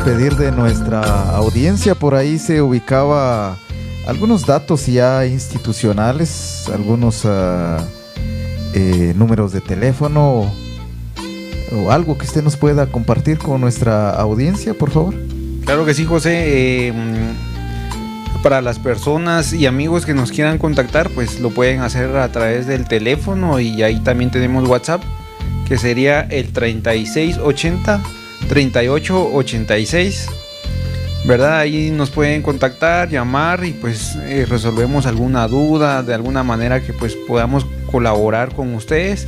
despedir de nuestra audiencia. Por ahí se ubicaba algunos datos ya institucionales, algunos números de teléfono o algo que usted nos pueda compartir con nuestra audiencia, por favor. Claro que sí, José. Para las personas y amigos que nos quieran contactar, pues lo pueden hacer a través del teléfono, y ahí también tenemos WhatsApp, que sería el 3680 3886, ¿verdad? Ahí nos pueden contactar, llamar, y pues resolvemos alguna duda de alguna manera que pues podamos colaborar con ustedes.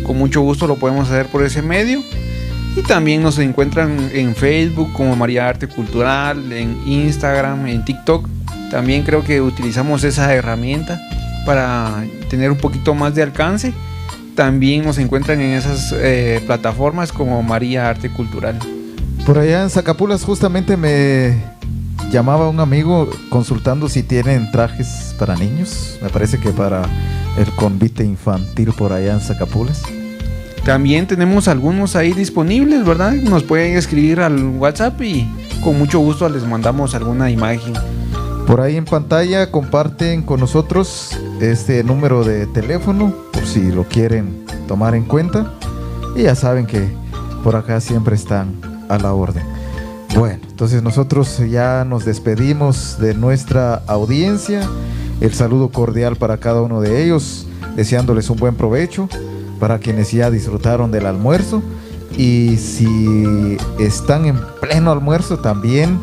Con mucho gusto lo podemos hacer por ese medio. Y también nos encuentran en Facebook como María Arte Cultural, en Instagram, en TikTok. También creo que utilizamos esa herramienta para tener un poquito más de alcance. También nos encuentran en esas plataformas como María Arte Cultural. Por allá en Zacapulas justamente me llamaba un amigo consultando si tienen trajes para niños. Me parece que para el convite infantil por allá en Zacapulas. También tenemos algunos ahí disponibles, ¿verdad? Nos pueden escribir al WhatsApp y con mucho gusto les mandamos alguna imagen. Por ahí en pantalla comparten con nosotros este número de teléfono por si lo quieren tomar en cuenta. Y ya saben que por acá siempre están a la orden. Bueno, entonces nosotros ya nos despedimos de nuestra audiencia. El saludo cordial para cada uno de ellos, deseándoles un buen provecho para quienes ya disfrutaron del almuerzo. Y si están en pleno almuerzo también,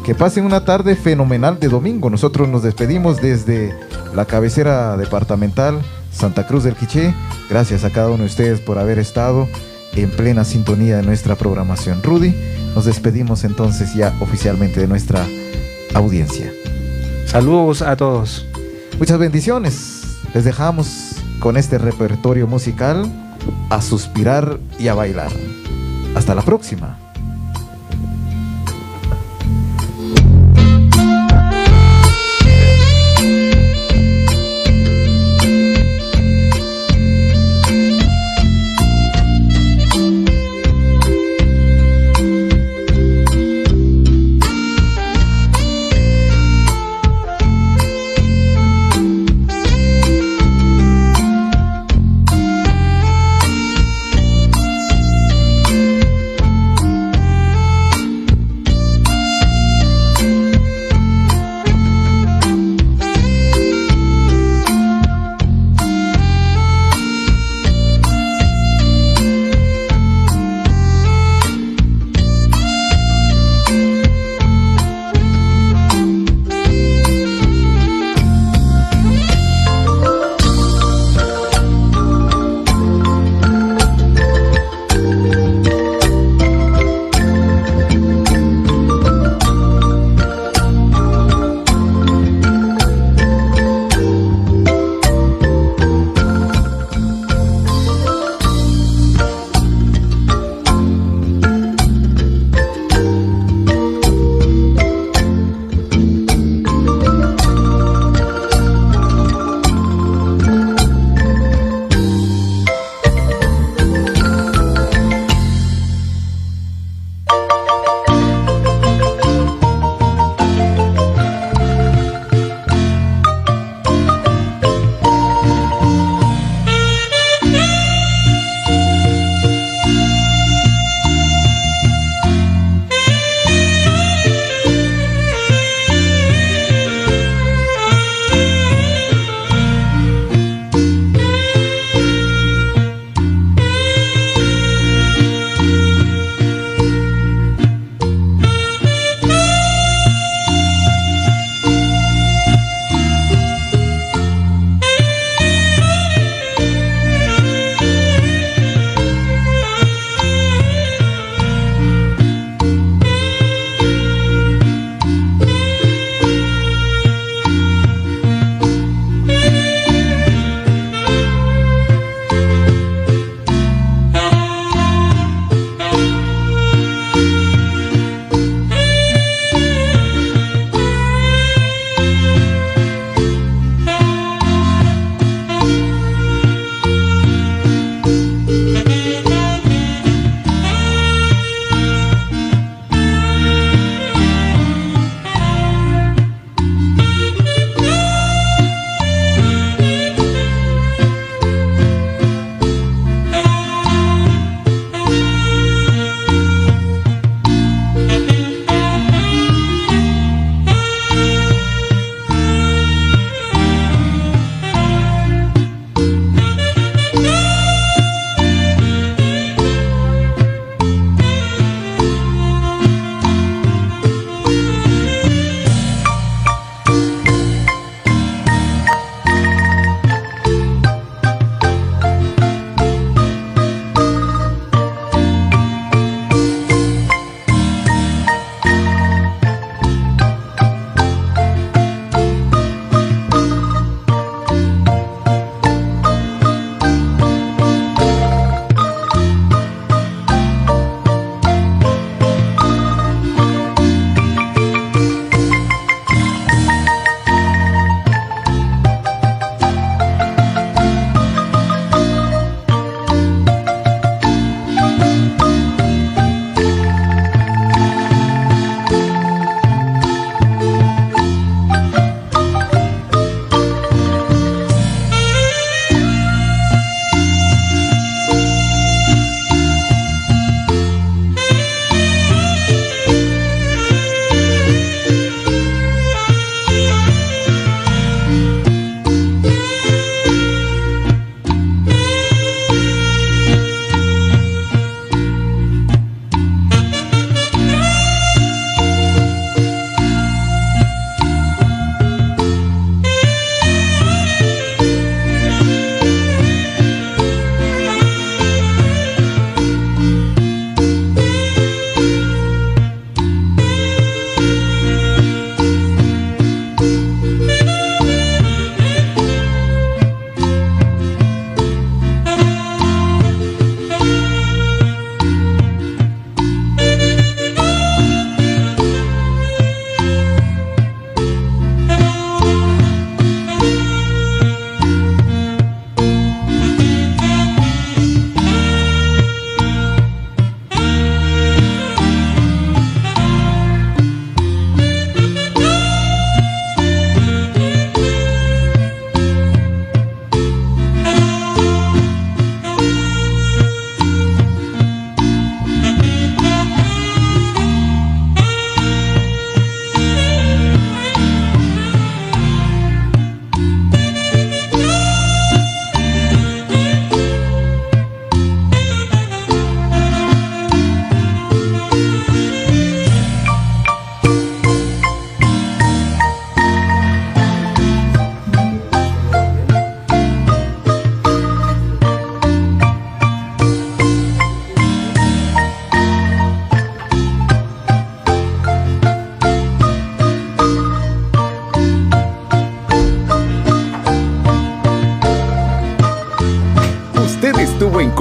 que pasen una tarde fenomenal de domingo. Nosotros nos despedimos desde la cabecera departamental Santa Cruz del Quiché. Gracias a cada uno de ustedes por haber estado en plena sintonía de nuestra programación. Rudy, nos despedimos entonces ya oficialmente de nuestra audiencia. Saludos a todos. Muchas bendiciones. Les dejamos con este repertorio musical a suspirar y a bailar. Hasta la próxima.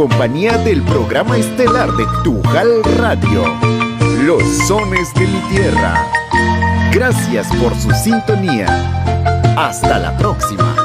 compañía del programa estelar de Tujal Radio, Los Sones de mi Tierra. Gracias por su sintonía. Hasta la próxima.